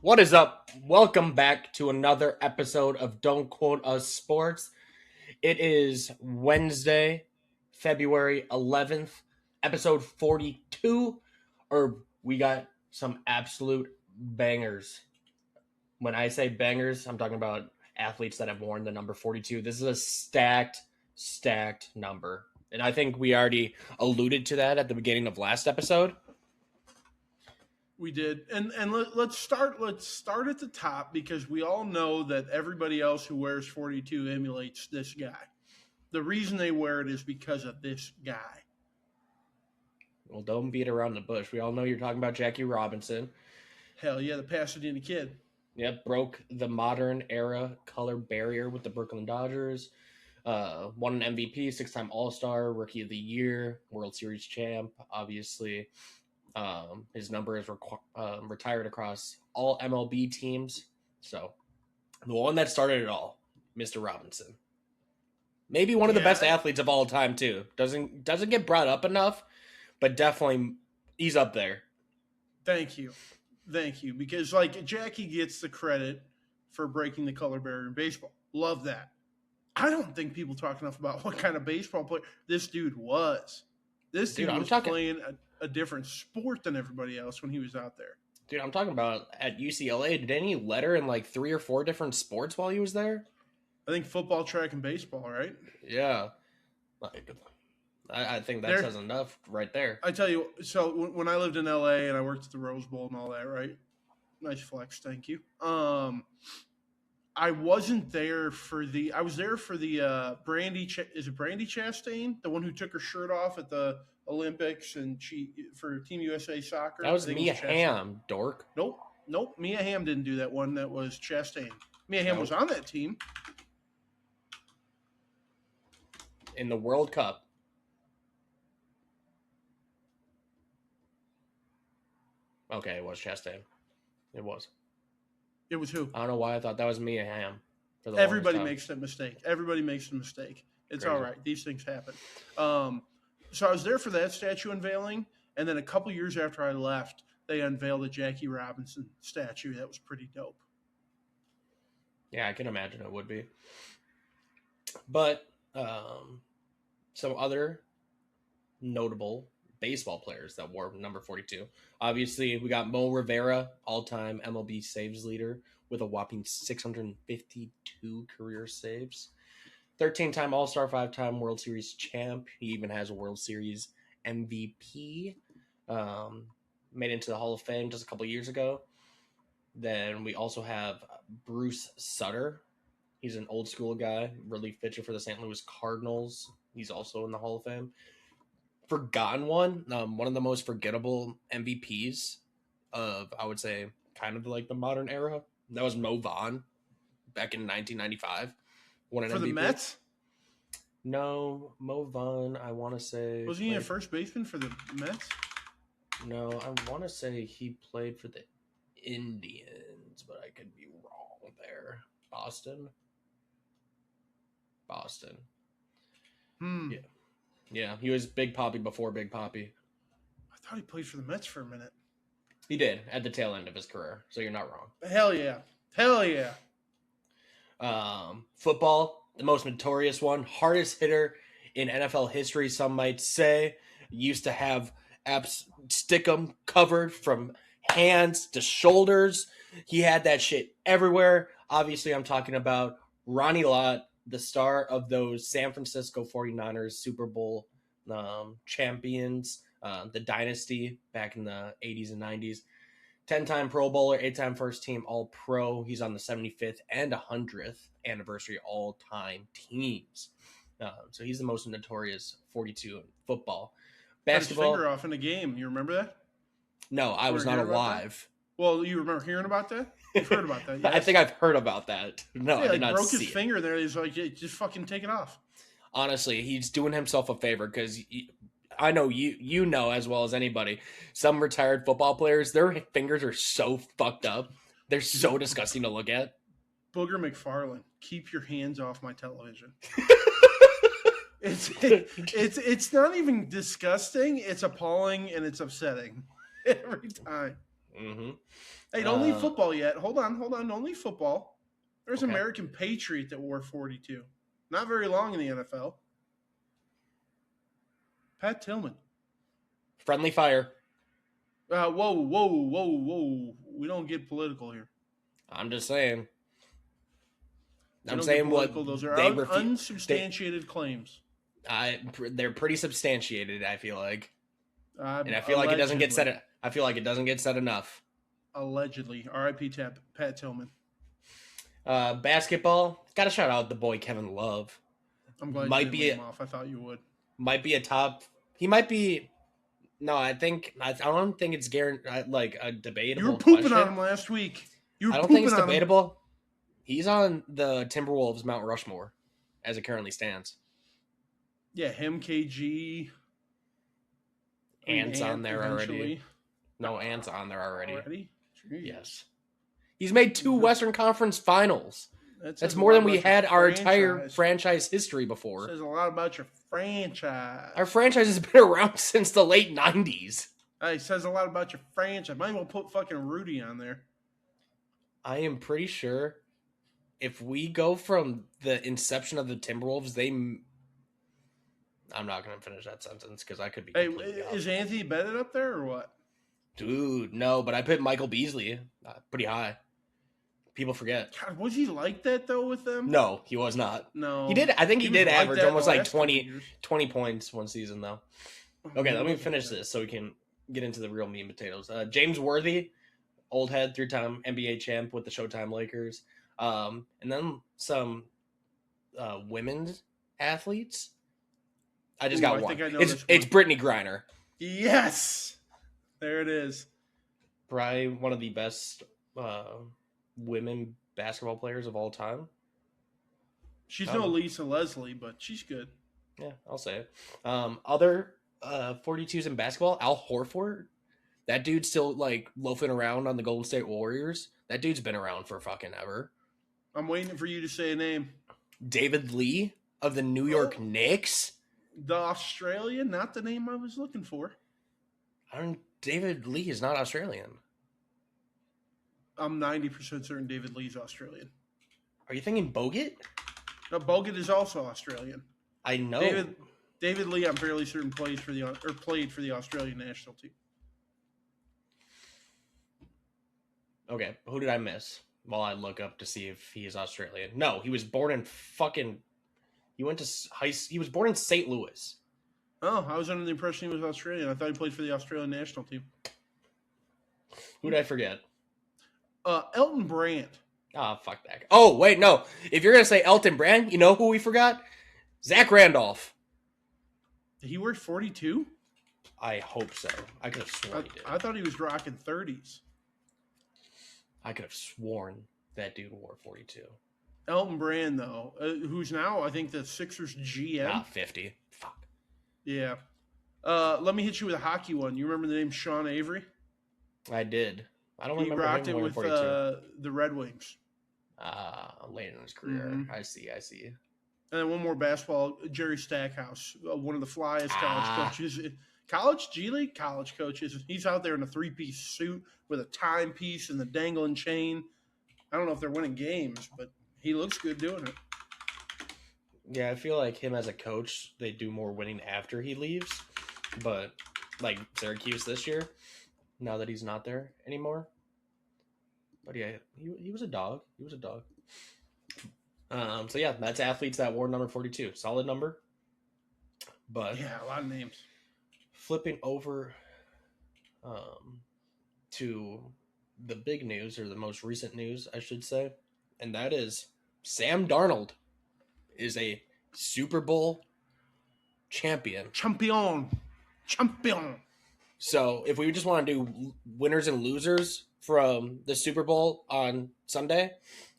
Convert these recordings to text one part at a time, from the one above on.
What is up? Welcome back to another episode of Don't Quote Us Sports. It is Wednesday, February 11th, episode 42. We got some absolute bangers. When I say bangers, I'm talking about athletes that have worn the number 42. This is a stacked number. And I think we already alluded to that at the beginning of last episode. We did, and let's start at the top, because we all know that everybody else who wears 42 emulates this guy. The reason they wear it is because of this guy. Well, don't beat around the bush. We all know you're talking about Jackie Robinson. Hell yeah, the Pasadena Kid. Yep, broke the modern era color barrier with the Brooklyn Dodgers. Won an MVP, 6-time All-Star, Rookie of the Year, World Series champ, obviously. His number is retired across all MLB teams. So, the one that started it all, Mr. Robinson. Maybe one of the best athletes of all time, too. Doesn't get brought up enough, but definitely he's up there. Thank you. Because, Jackie gets the credit for breaking the color barrier in baseball. Love that. I don't think people talk enough about what kind of baseball player this dude was. This dude was playing a different sport than everybody else when he was out there. Dude, I'm talking about at UCLA. Did any letter in 3 or 4 different sports while he was there? I think football, track, and baseball, right? Yeah. I think that says enough right there. I tell you, so when I lived in LA and I worked at the Rose Bowl and all that, right? Nice flex, thank you. I wasn't there for the. I was there for the Brandy. Is it Brandy Chastain, the one who took her shirt off at the Olympics and for Team USA soccer? That was Mia Hamm, dork. Nope. Mia Hamm didn't do that one. That was Chastain. Mia Hamm was on that team in the World Cup. Okay, it was Chastain. It was. It was who? I don't know why I thought that was Mia Hamm. Everybody makes that mistake. It's Crazy. All right. These things happen. So I was there for that statue unveiling, and then a couple years after I left, they unveiled a Jackie Robinson statue. That was pretty dope. Yeah, I can imagine it would be. But some other notable baseball players that wore number 42. Obviously, we got Mo Rivera, all-time MLB saves leader with a whopping 652 career saves. 13-time All-Star, 5-time World Series champ. He even has a World Series MVP. Made into the Hall of Fame just a couple years ago. Then we also have Bruce Sutter. He's an old school guy, relief pitcher for the St. Louis Cardinals. He's also in the Hall of Fame. Forgotten one of the most forgettable MVPs of, I would say, kind of the modern era. That was Mo Vaughn back in 1995. Won an for MVP. The Mets? No, Mo Vaughn, I want to say... Was he a first baseman for the Mets? No, I want to say he played for the Indians, but I could be wrong there. Boston. Yeah, he was Big Papi before Big Papi. I thought he played for the Mets for a minute. He did, at the tail end of his career, so you're not wrong. Hell yeah. Football, the most notorious one, hardest hitter in NFL history, some might say. Used to have stick 'em covered from hands to shoulders. He had that shit everywhere. Obviously, I'm talking about Ronnie Lott, the star of those San Francisco 49ers Super Bowl champions, the dynasty back in the 80s and 90s. 10-time Pro Bowler, 8-time first team All-Pro. He's on the 75th and 100th anniversary all-time teams. So he's the most notorious 42 in football. Basketball. Cut his finger off in a game. You remember that? No, I was not alive. Well, you remember hearing about that? You've heard about that, yes? I think I've heard about that. No, I did not broke see his it. finger there. He's like, just fucking take it off. Honestly, he's doing himself a favor because I know you know as well as anybody. Some retired football players, their fingers are so fucked up. They're so disgusting to look at. Booger McFarlane, keep your hands off my television. It's not even disgusting. It's appalling and it's upsetting every time. Mm-hmm. Hey, don't leave football yet. Hold on. Don't leave football. There's an Okay. American Patriot that wore 42. Not very long in the NFL. Pat Tillman. Friendly fire. Whoa. We don't get political here. I'm just saying. I'm don't saying get what political. Those are they unsubstantiated claims. They're pretty substantiated, I feel like. And I feel Allegedly. like it doesn't get said. I feel like it doesn't get said enough. Allegedly. R.I.P. Pat Tillman. Basketball. Got to shout out the boy Kevin Love. I'm glad Might you be didn't leave him off. I thought you would. Might be a top. He might be. No, I don't think it's guaranteed. Like a debatable. You were pooping question. on him last week. I don't think it's debatable. He's on the Timberwolves Mount Rushmore, as it currently stands. Yeah, him, KG. Ant's on there already. No, Ant's on there already. Yes. He's made 2 Western Conference Finals. That's more than we had our entire franchise history before. Says a lot about your franchise. Our franchise has been around since the late 90s. Hey, says a lot about your franchise. Might as well put fucking Rudy on there. I am pretty sure if we go from the inception of the Timberwolves, I'm not going to finish that sentence because I could be completely off. Is Anthony Bennett up there or what? Dude, no, but I put Michael Beasley pretty high. People forget. God, was he like that, though, with them? No, he was not. No. He did. I think he did average almost like 20 points one season, though. Okay, let me finish this so we can get into the real meat and potatoes. James Worthy, old head, 3-time NBA champ with the Showtime Lakers. And then some women's athletes. I just got one. It's Brittany Griner. Yes! There it is. Probably one of the best women basketball players of all time. She's no Lisa Leslie, but she's good. Yeah, I'll say it. Other 42s in basketball, Al Horford. That dude's still like loafing around on the Golden State Warriors. That dude's been around for fucking ever. I'm waiting for you to say a name. David Lee of the New York Knicks. The Australian, not the name I was looking for. David Lee is not Australian. I'm 90% certain David Lee's Australian. Are you thinking Bogut? No, Bogut is also Australian. I know. David Lee, I'm fairly certain played for the Australian national team. Okay, who did I miss? While I look up to see if he is Australian. No, he was born in fucking. He was born in St. Louis. Oh, I was under the impression he was Australian. I thought he played for the Australian national team. Who did I forget? Elton Brand. Ah, fuck that. Oh, wait, no. If you're gonna say Elton Brand, you know who we forgot? Zach Randolph. Did he wear 42? I hope so. I could have sworn he did. I thought he was rocking 30s. I could have sworn that dude wore 42. Elton Brand, though, who's now, I think, the Sixers GM. 50. Fuck. Yeah. Let me hit you with a hockey one. You remember the name Sean Avery? I did. I don't remember rocked him it with 42. The Red Wings. Late in his career. Mm-hmm. I see. And then one more basketball, Jerry Stackhouse, one of the flyest college coaches. College G League college coaches. He's out there in a 3-piece suit with a timepiece and the dangling chain. I don't know if they're winning games, but he looks good doing it. Yeah, I feel like him as a coach, they do more winning after he leaves. But like Syracuse this year, now that he's not there anymore. But yeah, he was a dog. So yeah, that's athletes that wore number 42. Solid number. But yeah, a lot of names. Flipping over to the big news, or the most recent news, I should say, and that is Sam Darnold is a Super Bowl champion. Champion. So if we just want to do winners and losers from the Super Bowl on Sunday,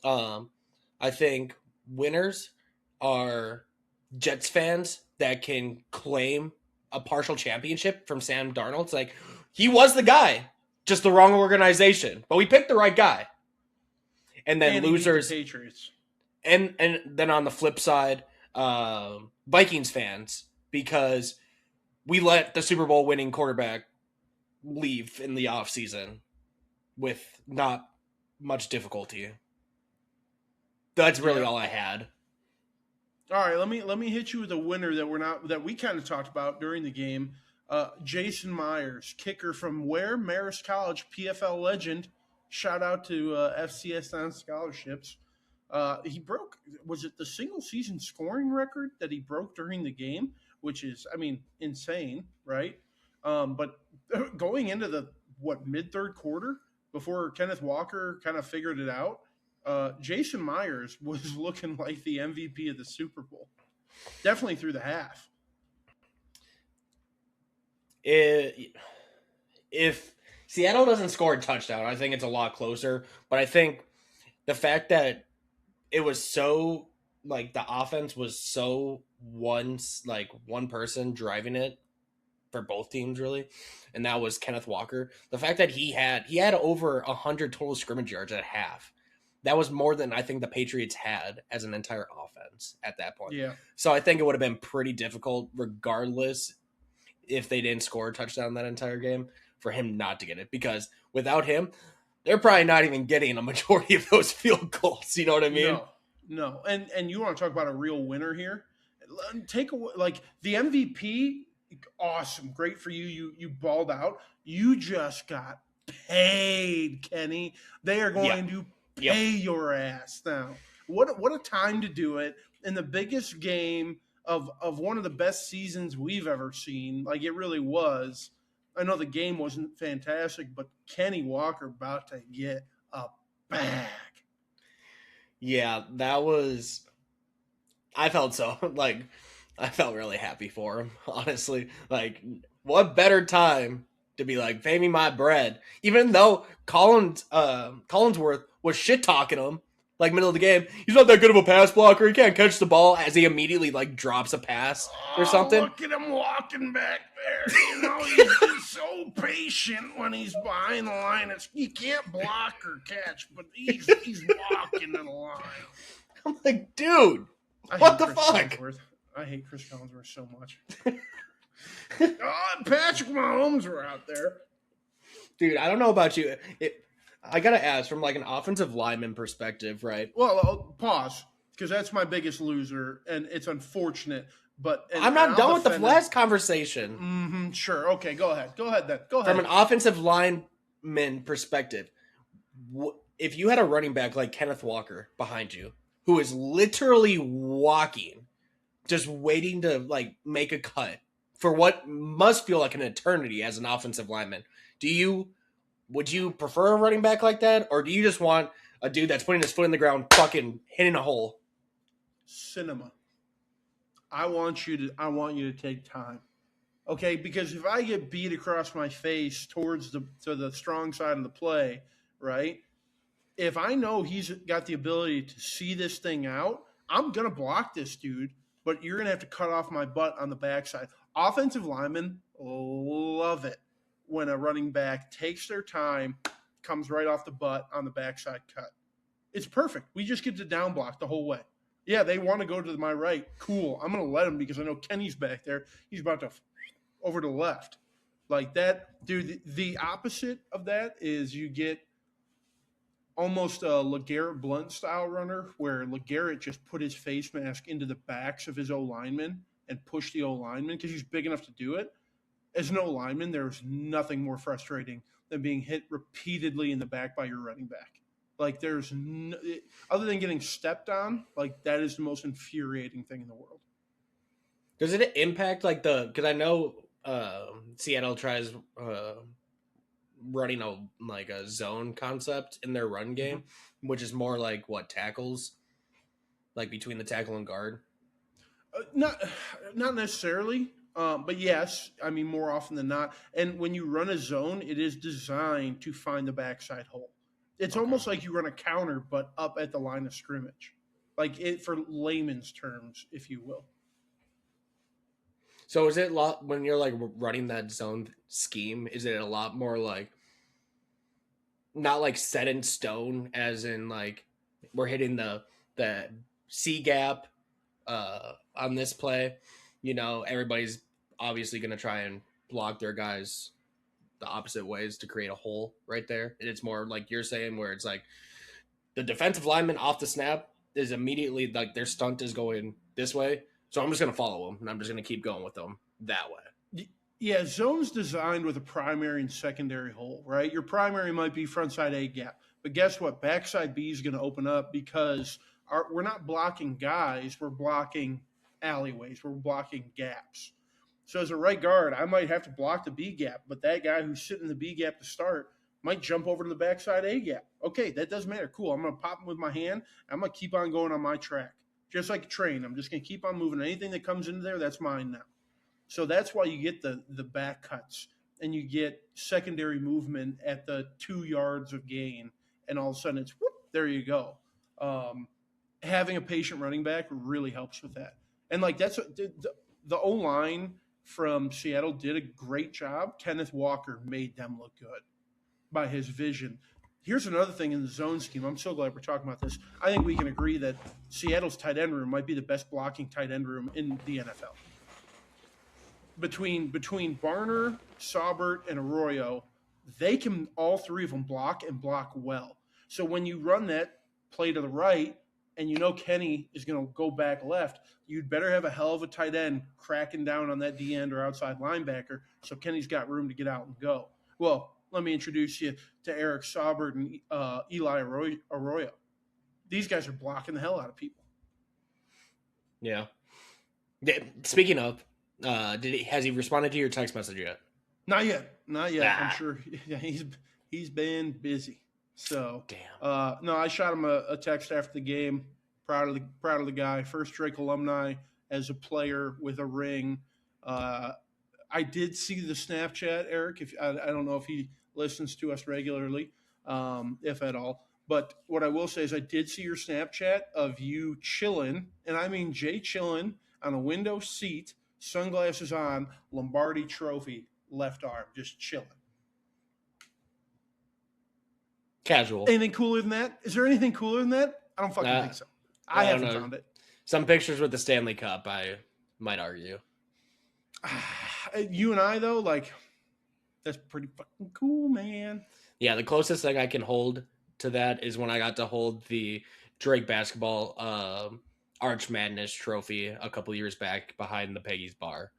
I think winners are Jets fans that can claim a partial championship from Sam Darnold. It's like he was the guy, just the wrong organization. But we picked the right guy. And then And he beat the losers, Patriots. and then on the flip side, Vikings fans, because we let the Super Bowl winning quarterback leave in the offseason with not much difficulty. That's really all I had. All right, let me hit you with a winner that we kind of talked about during the game. Jason Myers, kicker from where? Marist College, PFL legend. Shout out to FCS on scholarships. He broke, was it the single season scoring record that he broke during the game, which is, I mean, insane, right? But going into the mid third quarter before Kenneth Walker kind of figured it out, Jason Myers was looking like the MVP of the Super Bowl. Definitely through the half. If Seattle doesn't score a touchdown, I think it's a lot closer. But I think the fact that it was so like the offense was so one person driving it for both teams really, and that was Kenneth Walker. The fact that he had over 100 total scrimmage yards at half. That was more than I think the Patriots had as an entire offense at that point. Yeah. So I think it would have been pretty difficult, regardless if they didn't score a touchdown that entire game, for him not to get it. Because without him, they're probably not even getting a majority of those field goals. You know what I mean? No. And you want to talk about a real winner here? Take away like the MVP. Awesome, great for you. You balled out. You just got paid, Kenny. They are going to pay your ass now. What a time to do it in the biggest game of one of the best seasons we've ever seen. Like it really was. I know the game wasn't fantastic, but Kenny Walker about to get a bag. Yeah, that was. I felt really happy for him, honestly. Like, what better time to be like, pay me my bread? Even though Collinsworth was shit talking him, like middle of the game. He's not that good of a pass blocker. He can't catch the ball, as he immediately like drops a pass or something. Look at him walking back there. You know, he's so patient when he's behind the line. He can't block or catch, but he's walking in the line. I'm like, dude, what the fuck? Collinsworth. I hate Chris Collinsworth so much. Patrick Mahomes were out there. Dude, I don't know about you. I gotta ask, from like an offensive lineman perspective, right? Well, pause, because that's my biggest loser, and it's unfortunate. But I'm not done with the last conversation. Sure. Okay, go ahead. Go ahead then. Go ahead. From an offensive lineman perspective, if you had a running back like Kenneth Walker behind you, who is literally walking, just waiting to like make a cut for what must feel like an eternity as an offensive lineman, would you prefer a running back like that, or do you just want a dude that's putting his foot in the ground, fucking hitting a hole? Cinema. I want you to take time. Okay, because if I get beat across my face to the strong side of the play, right? If I know he's got the ability to see this thing out, I'm gonna block this dude, but you're gonna have to cut off my butt on the backside. Offensive linemen love it when a running back takes their time, comes right off the butt on the backside cut. It's perfect. We just get to down block the whole way. Yeah, they want to go to my right. Cool. I'm going to let them because I know Kenny's back there. He's about to over to the left. Like that, dude, the opposite of that is you get almost a LeGarrette Blount style runner where LeGarrette just put his face mask into the backs of his O-lineman and pushed the O-lineman because he's big enough to do it. As an O-lineman, there's nothing more frustrating than being hit repeatedly in the back by your running back. Like there's other than getting stepped on, like that is the most infuriating thing in the world. Does it impact like because I know Seattle tries running a zone concept in their run game, which is more like what tackles, like between the tackle and guard. Not necessarily, but yes, I mean more often than not. And when you run a zone, it is designed to find the backside hole. It's almost like you run a counter, but up at the line of scrimmage, like it for layman's terms, if you will. So is it when you're like running that zone scheme? Is it a lot more like not like set in stone, as in like we're hitting the C gap on this play? Everybody's obviously going to try and block their guys the opposite ways to create a hole right there. And it's more like you're saying, where it's like the defensive lineman off the snap is immediately like their stunt is going this way. So I'm just going to follow them and I'm just going to keep going with them that way. Yeah, zone's designed with a primary and secondary hole, right? Your primary might be frontside A gap, but guess what? Backside B is going to open up because we're not blocking guys, we're blocking alleyways, we're blocking gaps. So as a right guard, I might have to block the B gap, but that guy who's sitting in the B gap to start might jump over to the backside A gap. Okay, that doesn't matter. Cool. I'm going to pop him with my hand. I'm going to keep on going on my track. Just like a train. I'm just going to keep on moving. Anything that comes into there, that's mine now. So that's why you get the back cuts and you get secondary movement at the 2 yards of gain. And all of a sudden it's, whoop, there you go. Having a patient running back really helps with that. And like that's the O-line from Seattle did a great job. Kenneth Walker made them look good by his vision. Here's another thing in the zone scheme. I'm so glad we're talking about this. I think we can agree that Seattle's tight end room might be the best blocking tight end room in the NFL. Between Barner, Saubert, and Arroyo, they can all three of them block and block well. So when you run that play to the right and you know Kenny is going to go back left, you'd better have a hell of a tight end cracking down on that D end or outside linebacker so Kenny's got room to get out and go. Well, let me introduce you to Eric Saubert and Eli Arroyo. These guys are blocking the hell out of people. Yeah. Speaking of, has he responded to your text message yet? Not yet. I'm sure he's been busy. So damn. No, I shot him a text after the game. Proud of the guy. First Drake alumni as a player with a ring. I did see the Snapchat, Eric. If I don't know if he listens to us regularly, if at all. But what I will say is I did see your Snapchat of you chilling, and I mean Jay chilling on a window seat, sunglasses on, Lombardi trophy, left arm, just chilling. Casual. Anything cooler than that? Is there anything cooler than that? I don't fucking think so. I haven't found it. Some pictures with the Stanley Cup, I might argue. You and I, though, like, that's pretty fucking cool, man. Yeah, the closest thing I can hold to that is when I got to hold the Drake basketball Arch Madness trophy a couple years back behind the Peggy's bar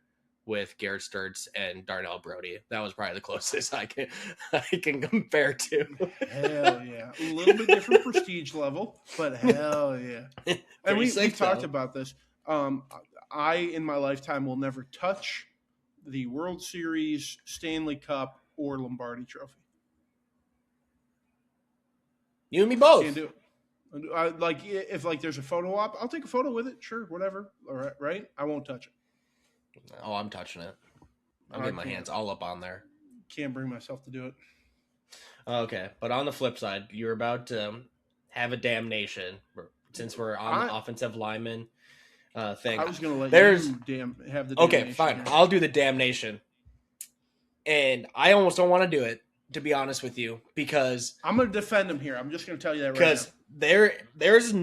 with Garrett Sturtz and Darnell Brody. That was probably the closest I can compare to. Hell yeah. A little bit different prestige level, but hell yeah. And we've talked about this. I, in my lifetime, will never touch the World Series, Stanley Cup, or Lombardi trophy. You and me both. Can't do it. If there's a photo op, I'll take a photo with it. Sure, whatever. All right, right? I won't touch it. Oh, I'm touching it. I'm getting my hands all up on there. Can't bring myself to do it. Okay, but on the flip side, you're about to have a damnation since we're on the offensive lineman thing. I was going to let you have the damnation. Okay, fine. Here. I'll do the damnation. And I almost don't want to do it, to be honest with you, because I'm going to defend him here. I'm just going to tell you that right now. Because there's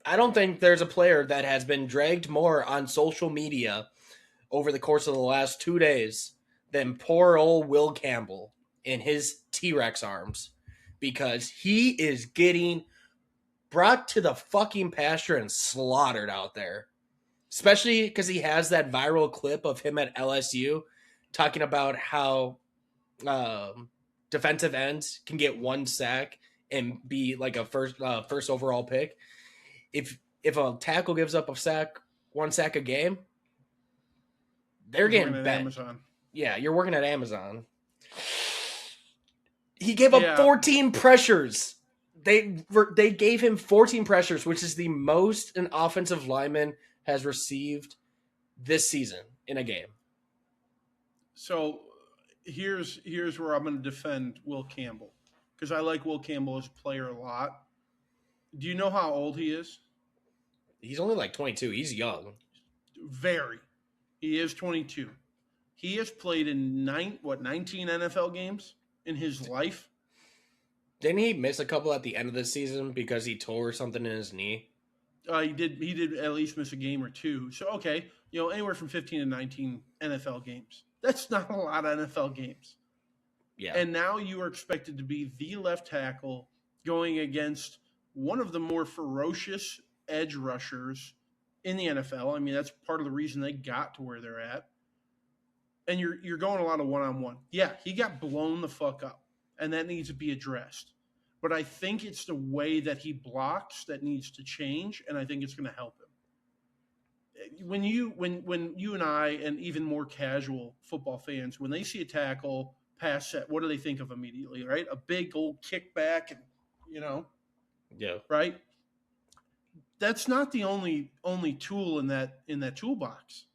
I don't think there's a player that has been dragged more on social media over the course of the last 2 days than poor old Will Campbell in his T-Rex arms, because he is getting brought to the fucking pasture and slaughtered out there, especially because he has that viral clip of him at LSU talking about how defensive ends can get 1 sack and be like a first overall pick. If a tackle gives up 1 sack a game, they're getting bent. Amazon. Yeah, you're working at Amazon. He gave up 14 pressures. They gave him 14 pressures, which is the most an offensive lineman has received this season in a game. So here's where I'm going to defend Will Campbell, because I like Will Campbell as a player a lot. Do you know how old he is? He's only like 22. He's young. Very. He is 22. He has played in 19 NFL games in his life. Didn't he miss a couple at the end of the season because he tore something in his knee? He did at least miss a game or two. So okay, anywhere from 15 to 19 NFL games. That's not a lot of NFL games. Yeah. And now you are expected to be the left tackle going against one of the more ferocious edge rushers in the NFL. I mean, that's part of the reason they got to where they're at. And you're going a lot of one-on-one. Yeah, he got blown the fuck up, and that needs to be addressed. But I think it's the way that he blocks that needs to change, and I think it's going to help him. When you and I and even more casual football fans, when they see a tackle pass set, what do they think of immediately, right? A big old kickback, and Yeah. right? That's not the only tool in that toolbox.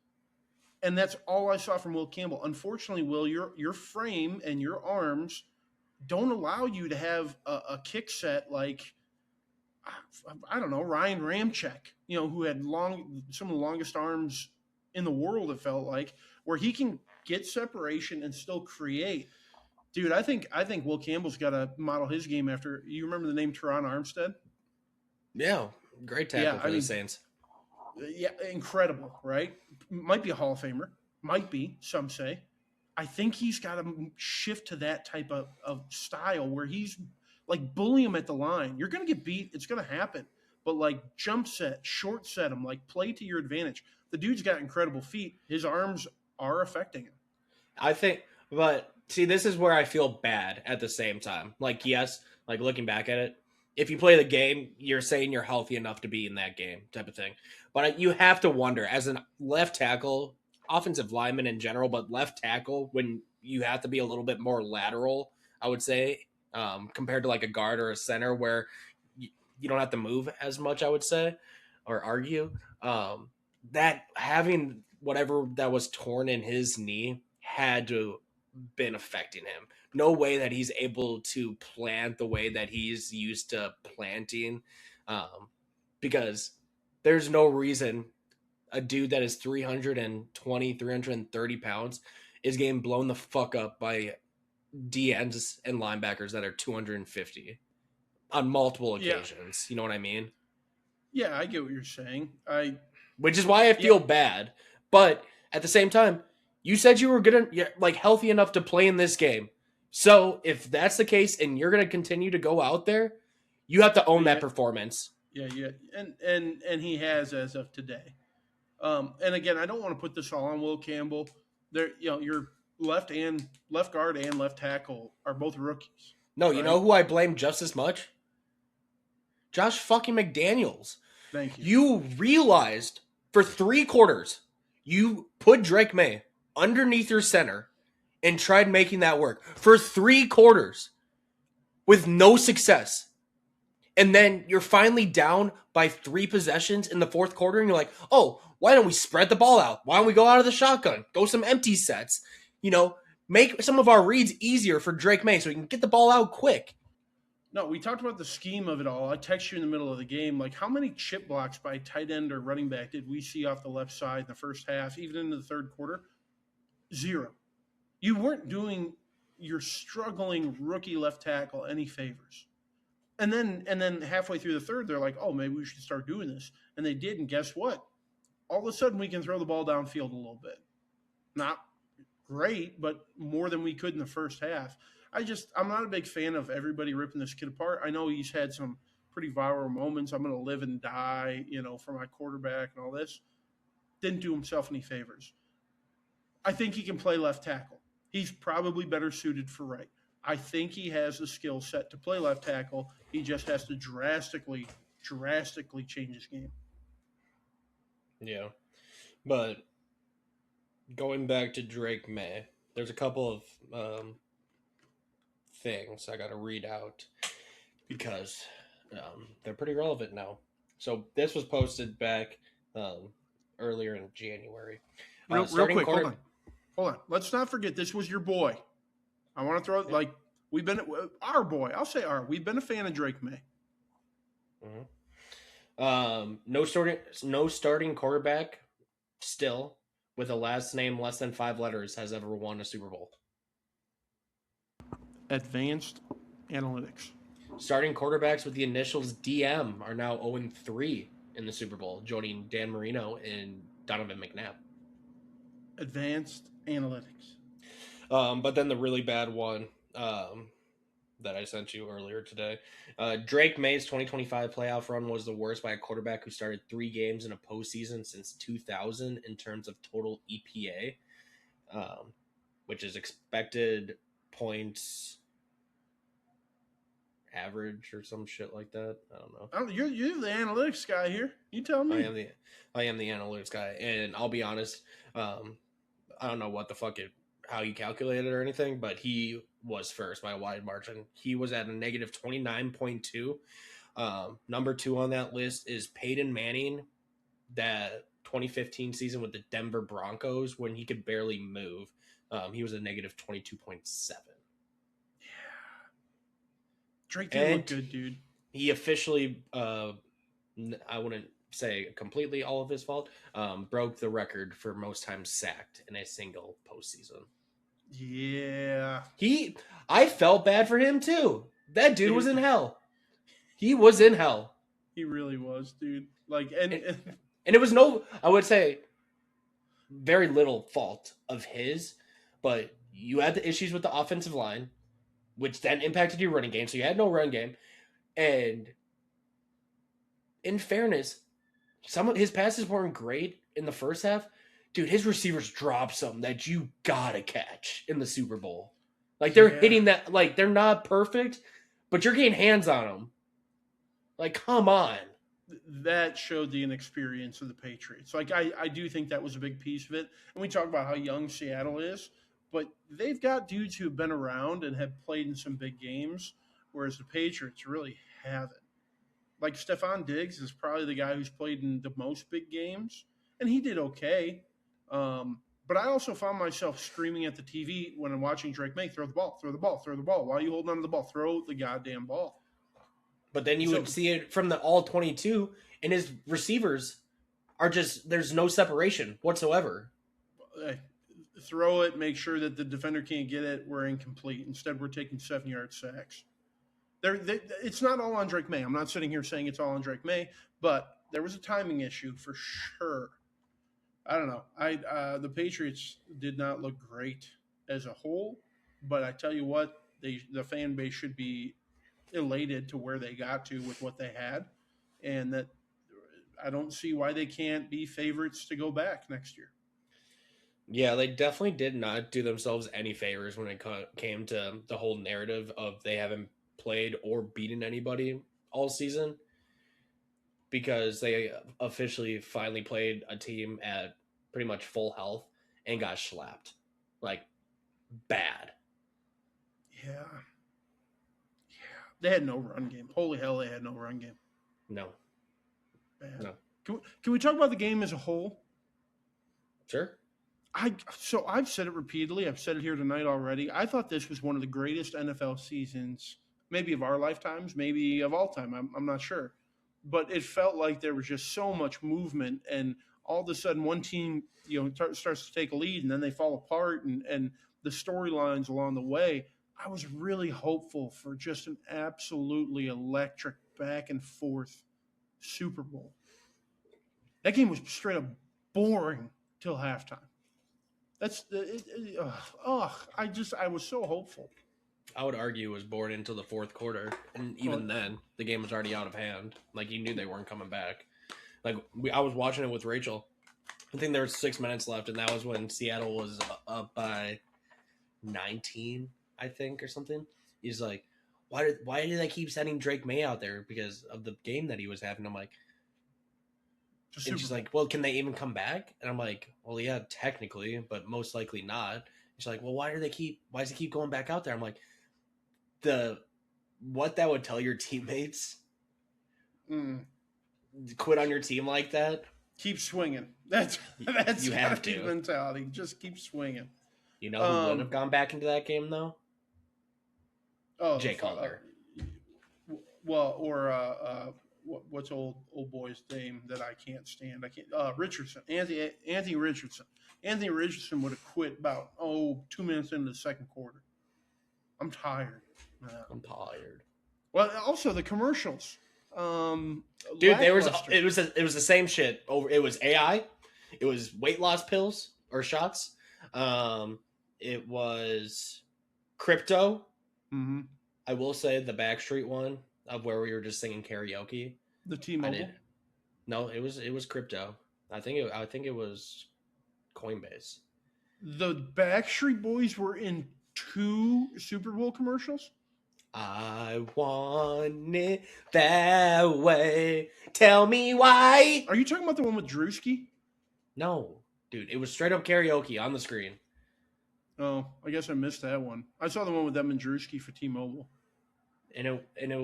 And that's all I saw from Will Campbell. Unfortunately, Will, your frame and your arms don't allow you to have a kick set like, I don't know, Ryan Ramczyk, who had some of the longest arms in the world, it felt like, where he can get separation and still create. Dude, I think Will Campbell's got to model his game after. You remember the name Teron Armstead? Yeah, great tackle for the Saints. Yeah, incredible, right? Might be a Hall of Famer. Might be, some say. I think he's got to shift to that type of style where he's like bully him at the line. You're going to get beat. It's going to happen. But like jump set, short set him, like play to your advantage. The dude's got incredible feet. His arms are affecting him. I think, but see, this is where I feel bad at the same time. Like, yes, like looking back at it, if you play the game, you're saying you're healthy enough to be in that game type of thing. But you have to wonder, as a left tackle, offensive lineman in general, but left tackle, when you have to be a little bit more lateral, I would say, compared to like a guard or a center where you don't have to move as much, I would say, or argue, that having whatever that was torn in his knee had to been affecting him. No way that he's able to plant the way that he's used to planting, because there's no reason a dude that is 320, 330 pounds is getting blown the fuck up by DNs and linebackers that are 250 on multiple occasions. Yeah. You know what I mean? Yeah, I get what you're saying. Which is why I feel bad. But at the same time, you said you were healthy enough to play in this game. So if that's the case and you're gonna continue to go out there, you have to own that performance. Yeah, and he has as of today. And again, I don't want to put this all on Will Campbell. There, your left guard and left tackle are both rookies. No, right? You know who I blame just as much? Josh fucking McDaniels. Thank you. You realized for 3 quarters, you put Drake Maye underneath your center and tried making that work for 3 quarters with no success. And then you're finally down by 3 possessions in the 4th quarter, and you're like, oh, why don't we spread the ball out? Why don't we go out of the shotgun? Go some empty sets. Make some of our reads easier for Drake Maye so he can get the ball out quick. No, we talked about the scheme of it all. I text you in the middle of the game, like how many chip blocks by tight end or running back did we see off the left side in the first half, even into the 3rd quarter? 0. You weren't doing your struggling rookie left tackle any favors. And then halfway through the 3rd, they're like, oh, maybe we should start doing this. And they did, and guess what? All of a sudden, we can throw the ball downfield a little bit. Not great, but more than we could in the first half. I'm not a big fan of everybody ripping this kid apart. I know he's had some pretty viral moments. I'm going to live and die, for my quarterback and all this. Didn't do himself any favors. I think he can play left tackle. He's probably better suited for right. I think he has the skill set to play left tackle. He just has to drastically change his game. Yeah. But going back to Drake Maye, there's a couple of things I got to read out because they're pretty relevant now. So this was posted back earlier in January. Real quick, hold on. Let's not forget this was your boy. I want to throw it like we've been our boy. I'll say we've been a fan of Drake Maye. Mm-hmm. No starting quarterback still with a last name less than 5 letters has ever won a Super Bowl? Advanced analytics. Starting quarterbacks with the initials DM are now 0-3 in the Super Bowl, joining Dan Marino and Donovan McNabb. Advanced analytics. But then the really bad one that I sent you earlier today. Drake May's 2025 playoff run was the worst by a quarterback who started 3 games in a postseason since 2000 in terms of total EPA, which is expected points average or some shit like that. I don't know. You're the analytics guy here. You tell me. I am the analytics guy, and I'll be honest. I don't know what the fuck how you calculated it or anything, but he was first by a wide margin. He was at a negative 29.2. Number 2 on that list is Peyton Manning, that 2015 season with the Denver Broncos when he could barely move. He was a negative 22.7. Drake didn't look good, dude. He officially, I wouldn't say completely all of his fault, broke the record for most times sacked in a single postseason. Yeah. I felt bad for him too. That dude was in hell. He was in hell. He really was, dude. Like, and it was I would say, very little fault of his, but you had the issues with the offensive line, which then impacted your running game. So you had no run game. And in fairness, some of his passes weren't great in the first half. Dude, his receivers dropped some that you gotta catch in the Super Bowl. Like, they're hitting that, like, they're not perfect, but you're getting hands on them. Like, come on. That showed the inexperience of the Patriots. Like, I do think that was a big piece of it. And we talk about how young Seattle is, but they've got dudes who have been around and have played in some big games, whereas the Patriots really haven't. Like, Stephon Diggs is probably the guy who's played in the most big games, and he did okay. But I also found myself screaming at the TV when I'm watching Drake May, throw the ball, throw the ball, throw the ball. Why are you holding on to the ball? Throw the goddamn ball. But then you would see it from the all 22, and his receivers are just, there's no separation whatsoever. Throw it, make sure that the defender can't get it, we're incomplete. Instead, we're taking 7-yard sacks. It's not all on Drake May. I'm not sitting here saying it's all on Drake May, but there was a timing issue for sure. I don't know. The Patriots did not look great as a whole, but I tell you what, the fan base should be elated to where they got to with what they had, and that I don't see why they can't be favorites to go back next year. Yeah, they definitely did not do themselves any favors when it came to the whole narrative of they haven't played or beaten anybody all season, because they officially finally played a team at pretty much full health and got slapped. Like, bad. Yeah. They had no run game. Holy hell, they had no run game. No. Bad. No. Can we talk about the game as a whole? Sure. So I've said it repeatedly. I've said it here tonight already. I thought this was one of the greatest NFL seasons, maybe of our lifetimes, maybe of all time. I'm not sure. But it felt like there was just so much movement, and all of a sudden one team, starts to take a lead, and then they fall apart, and the storylines along the way. I was really hopeful for just an absolutely electric back and forth Super Bowl. That game was straight up boring till halftime. I was so hopeful. I would argue it was bored until the fourth quarter, and even then, the game was already out of hand. Like, you knew they weren't coming back. Like, I was watching it with Rachel. I think there was 6 minutes left, and that was when Seattle was up by 19, I think, or something. He's like, why did they keep sending Drake May out there? Because of the game that he was having. I'm like, and she's like, well, can they even come back? And I'm like, well, yeah, technically, but most likely not. She's like, well, why does he keep going back out there? I'm like, what that would tell your teammates, quit on your team like that. Keep swinging. That's you have to mentality. Just keep swinging. You know who wouldn't have gone back into that game though? Oh, Jay Cutler. what's old boy's name that I can't stand? I can't. Richardson, Anthony Richardson. Anthony Richardson would have quit about 2 minutes into the second quarter. I'm tired. I'm tired. Well, also the commercials. Dude, it was the same shit. It was AI, it was weight loss pills or shots. It was crypto. Mm-hmm. I will say the Backstreet one of where we were just singing karaoke. The T-Mobile. No, it was crypto. I think it was Coinbase. The Backstreet Boys were in 2 Super Bowl commercials. I want it that way. Tell me why. Are you talking about the one with Drewski? No, dude, it was straight up karaoke on the screen. Oh, I guess I missed that one. I saw the one with them and Drewski for T-Mobile. And it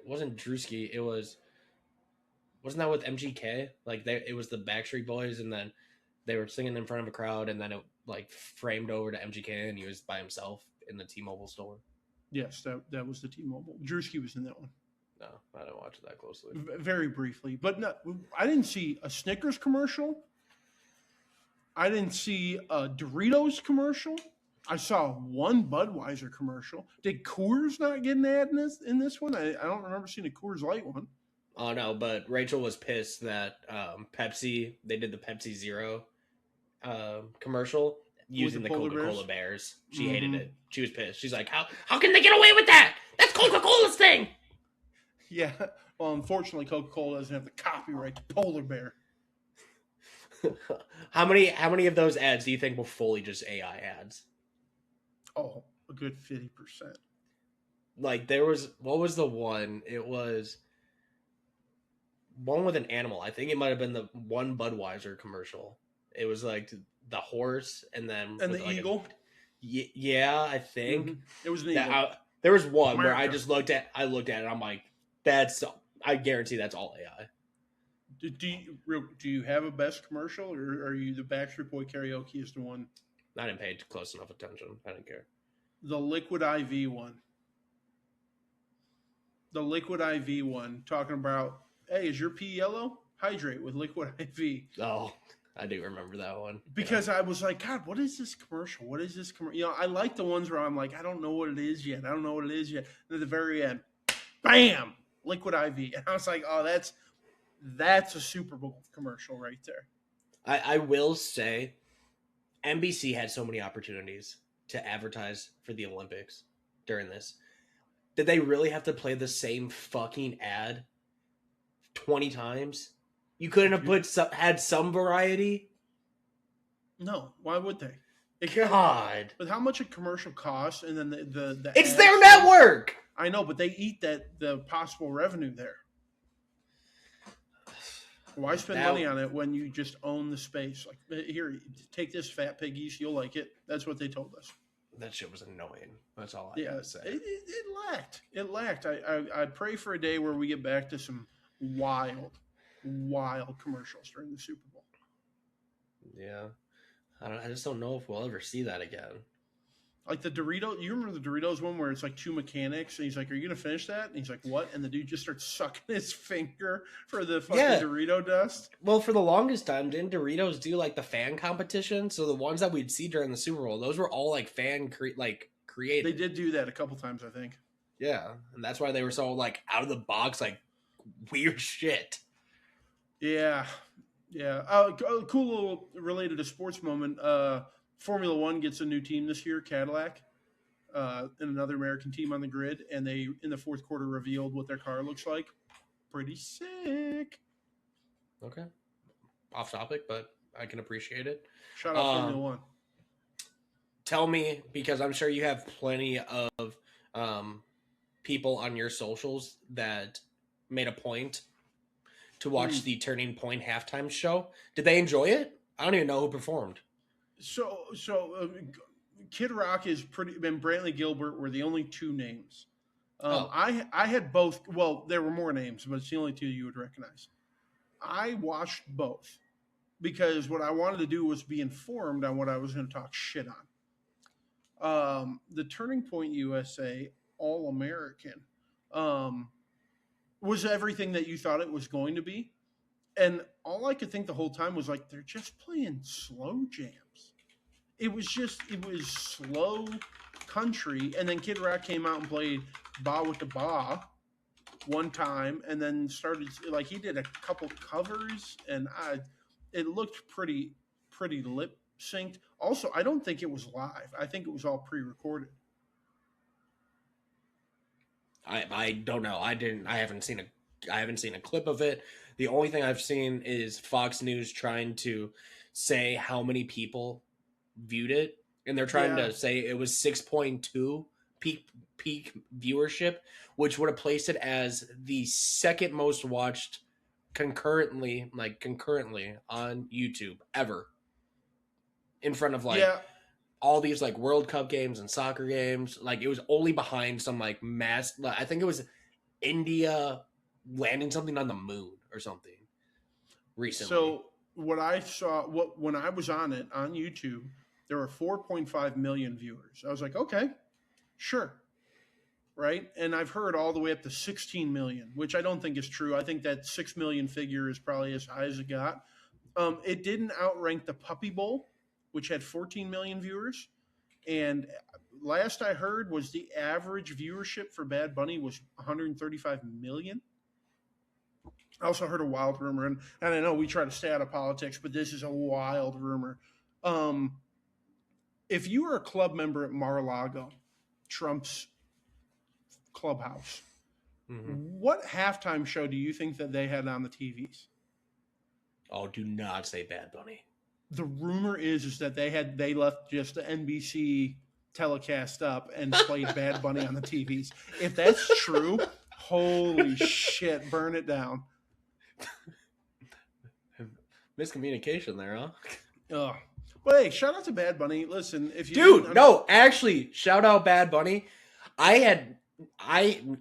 wasn't Drewski. Wasn't that with MGK? Like it was the Backstreet Boys, and then they were singing in front of a crowd, and then it like framed over to MGK, and he was by himself in the T-Mobile store. Yes, that was the T-Mobile. Drewski was in that one. No, I didn't watch it that closely. Very briefly, but no, I didn't see a Snickers commercial. I didn't see a Doritos commercial. I saw one Budweiser commercial. Did Coors not get an ad in this one? I don't remember seeing a Coors Light one. Oh no, but Rachel was pissed that Pepsi, they did the Pepsi Zero commercial using the Coca-Cola Bears. She hated it. She was pissed. She's like, how can they get away with that? That's Coca-Cola's thing. Yeah. Well, unfortunately, Coca-Cola doesn't have the copyright to Polar Bear. How many of those ads do you think were fully just AI ads? Oh, a good 50%. Like what was the one? It was one with an animal. I think it might have been the one Budweiser commercial. It was like the horse and then the like eagle. Yeah, I think it was an eagle. There was one where I just looked at it. And I'm like, I guarantee that's all AI. Do you have a best commercial, or are you the Backstreet Boy karaoke is the one? I didn't pay close enough attention. I didn't care. The Liquid IV one. The Liquid IV one, talking about, hey, is your pee yellow? Hydrate with Liquid IV. Oh, I do remember that one. Because I was like, God, what is this commercial? What is this commercial? You know, I like the ones where I'm like, I don't know what it is yet. And at the very end, bam, Liquid IV. And I was like, oh, that's a Super Bowl commercial right there. I will say, NBC had so many opportunities to advertise for the Olympics during this. Did they really have to play the same fucking ad 20 times? You couldn't have had some variety? No, why would they? God. But how much a commercial costs, and then the it's their network. I know, but they eat the possible revenue there. Why spend money on it when you just own the space? Like, here, take this, fat piggies. You'll like it. That's what they told us. That shit was annoying. That's all I gotta say. It lacked. I pray for a day where we get back to some wild commercials during the Super Bowl. Yeah. I just don't know if we'll ever see that again. Like the Doritos, you remember the Doritos one where it's like 2 mechanics, and he's like, "Are you gonna finish that?" And he's like, "What?" And the dude just starts sucking his finger for the fucking Dorito dust. Well, for the longest time, didn't Doritos do like the fan competition? So the ones that we'd see during the Super Bowl, those were all like created. They did do that a couple times, I think. Yeah, and that's why they were so like out of the box, like weird shit. Yeah. Cool little related to sports moment. Formula One gets a new team this year, Cadillac, and another American team on the grid, and they, in the fourth quarter, revealed what their car looks like. Pretty sick. Okay. Off topic, but I can appreciate it. Shout out Formula One. Tell me, because I'm sure you have plenty of people on your socials that made a point to watch the Turning Point halftime show. Did they enjoy it? I don't even know who performed. So Kid Rock and Brantley Gilbert were the only two names. I had both. Well, there were more names, but it's the only two you would recognize. I watched both because what I wanted to do was be informed on what I was going to talk shit on. The Turning Point USA All-American. was everything that you thought it was going to be. And all I could think the whole time was like, they're just playing slow jams. It was slow country. And then Kid Rock came out and played Ba with the Ba one time, and then started like he did a couple covers, and it looked pretty lip synced. Also, I don't think it was live. I think it was all pre-recorded. I don't know. I haven't seen a clip of it. The only thing I've seen is Fox News trying to say how many people viewed it, and they're trying to say it was 6.2 peak viewership, which would have placed it as the second most watched concurrently on YouTube ever, in front of all these like World Cup games and soccer games. Like it was only behind some like I think it was India landing something on the moon or something recently. So what I saw, when I was on it on YouTube, there were 4.5 million viewers. I was like, okay, sure, right? And I've heard all the way up to 16 million, which I don't think is true. I think that 6 million figure is probably as high as it got. It didn't outrank the Puppy Bowl, which had 14 million viewers. And last I heard was the average viewership for Bad Bunny was 135 million. I also heard a wild rumor, and I know we try to stay out of politics, but this is a wild rumor. If you were a club member at Mar-a-Lago, Trump's clubhouse, what halftime show do you think that they had on the TVs? Oh, do not say Bad Bunny. The rumor is that they left just the NBC telecast up and played Bad Bunny on the TVs. If that's true, holy shit, burn it down. Miscommunication there, huh? But hey, shout out to Bad Bunny. Listen, if you actually, shout out Bad Bunny. I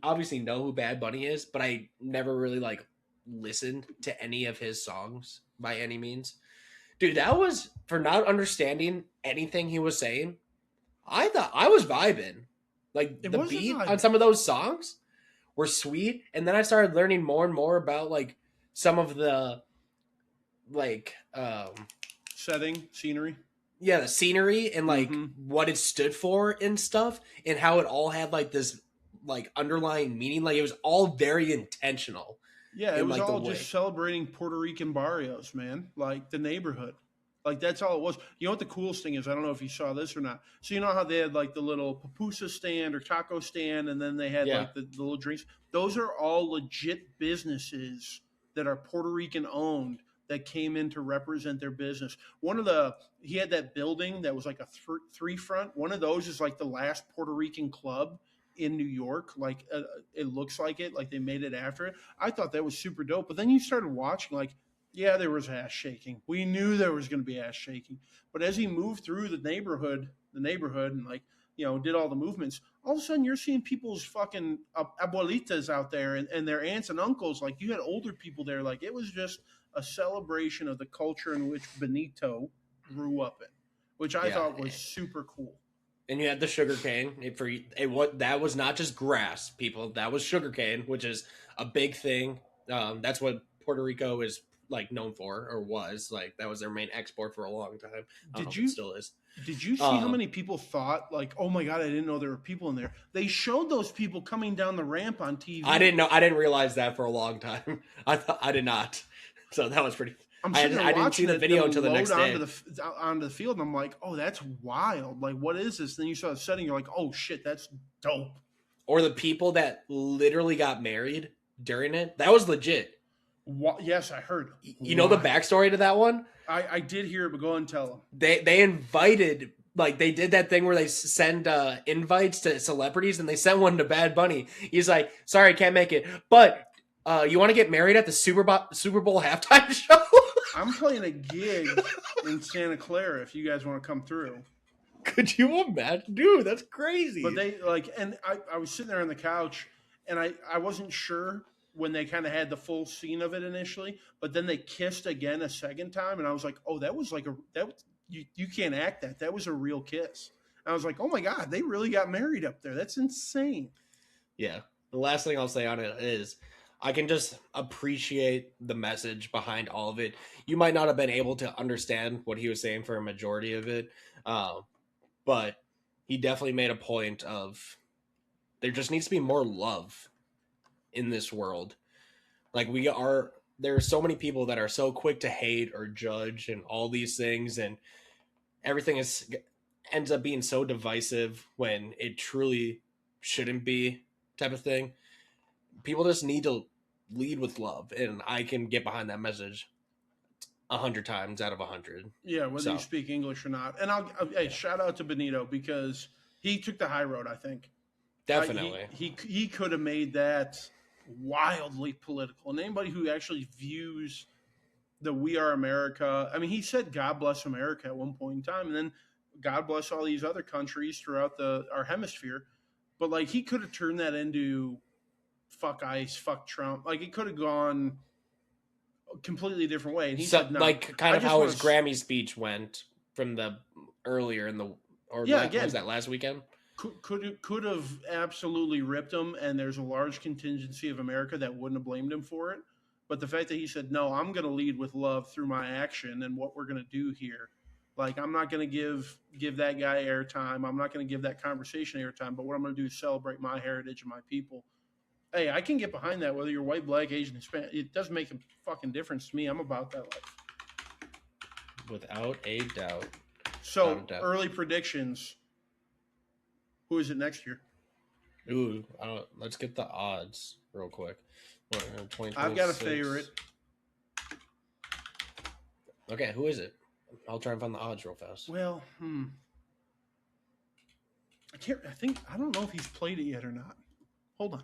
obviously know who Bad Bunny is, but I never really like listened to any of his songs by any means. Dude, that was, for not understanding anything he was saying, I thought I was vibing. Like the beat on some of those songs were sweet, and then I started learning more and more about like some of the scenery. Yeah, the scenery and like what it stood for and stuff, and how it all had like this like underlying meaning. Like it was all very intentional. Yeah, it was all just celebrating Puerto Rican barrios, man. Like the neighborhood. Like that's all it was. You know what the coolest thing is? I don't know if you saw this or not. So you know how they had like the little pupusa stand or taco stand, and then they had like the little drinks. Those are all legit businesses that are Puerto Rican owned that came in to represent their business. He had that building that was like a three front. One of those is like the last Puerto Rican club in New York. Like it looks like it, like they made it after it. I thought that was super dope. But then you started watching, like, yeah, there was ass shaking. We knew there was going to be ass shaking. But as he moved through the neighborhood and like, you know, did all the movements, all of a sudden you're seeing people's fucking abuelitas out there and their aunts and uncles. Like you had older people there. Like it was just a celebration of the culture in which Benito grew up in, which I thought was super cool. And you had the sugarcane. That was not just grass, people. That was sugarcane, which is a big thing. That's what Puerto Rico is like known for, or was. Like that was their main export for a long time. It still is. Did you see how many people thought like, oh my God, I didn't know there were people in there? They showed those people coming down the ramp on TV. I didn't realize that for a long time. I did not. So that was pretty. I didn't see the video until the next day. Onto the field, and I'm like, oh, that's wild. Like, what is this? Then you saw the setting, you're like, oh shit, that's dope. Or the people that literally got married during it. That was legit. Yes, I heard. You know the backstory to that one? I did hear it, but go and tell them. They invited, like they did that thing where they send invites to celebrities, and they sent one to Bad Bunny. He's like, sorry, I can't make it, but you want to get married at the Super Bowl halftime show? I'm playing a gig in Santa Clara if you guys want to come through. Could you imagine? Dude, that's crazy. But they and I was sitting there on the couch, and I wasn't sure when they kind of had the full scene of it initially, but then they kissed again a second time, and I was like, oh, that was like you can't act that. That was a real kiss. And I was like, oh my God, they really got married up there. That's insane. Yeah. The last thing I'll say on it is I can just appreciate the message behind all of it. You might not have been able to understand what he was saying for a majority of it, uh, but he definitely made a point of there just needs to be more love in this world. Like there are so many people that are so quick to hate or judge and all these things, and everything ends up being so divisive when it truly shouldn't be, type of thing. People just need to lead with love, and I can get behind that message 100 times out of 100. Yeah, whether you So speak English or not. And hey, yeah, shout out to Benito because he took the high road. I think definitely. he could have made that wildly political. And anybody who actually views the "We Are America," I mean, he said "God bless America" at one point in time, and then "God bless all these other countries throughout our hemisphere." But like, he could have turned that into "fuck ICE," "fuck Trump." Like, it could have gone a completely different way. And he So said, "No, like kind I of just how want his to." Grammy speech went from the earlier in the Yeah, was again, that last weekend? could have absolutely ripped him, and there's a large contingency of America that wouldn't have blamed him for it. But the fact that he said, "No, I'm going to lead with love through my action and what we're going to do here," like, I'm not going to give that guy airtime. I'm not going to give that conversation airtime. But what I'm going to do is celebrate my heritage and my people. Hey, I can get behind that. Whether you're white, black, Asian, Hispanic, it doesn't make a fucking difference to me. I'm about that life. Without a doubt. Without a So doubt. early predictions. Who is it next year? Ooh, let's get the odds real quick. I've got a favorite. Okay, who is it? I'll try and find the odds real fast. Well, I can't. I don't know if he's played it yet or not. Hold on.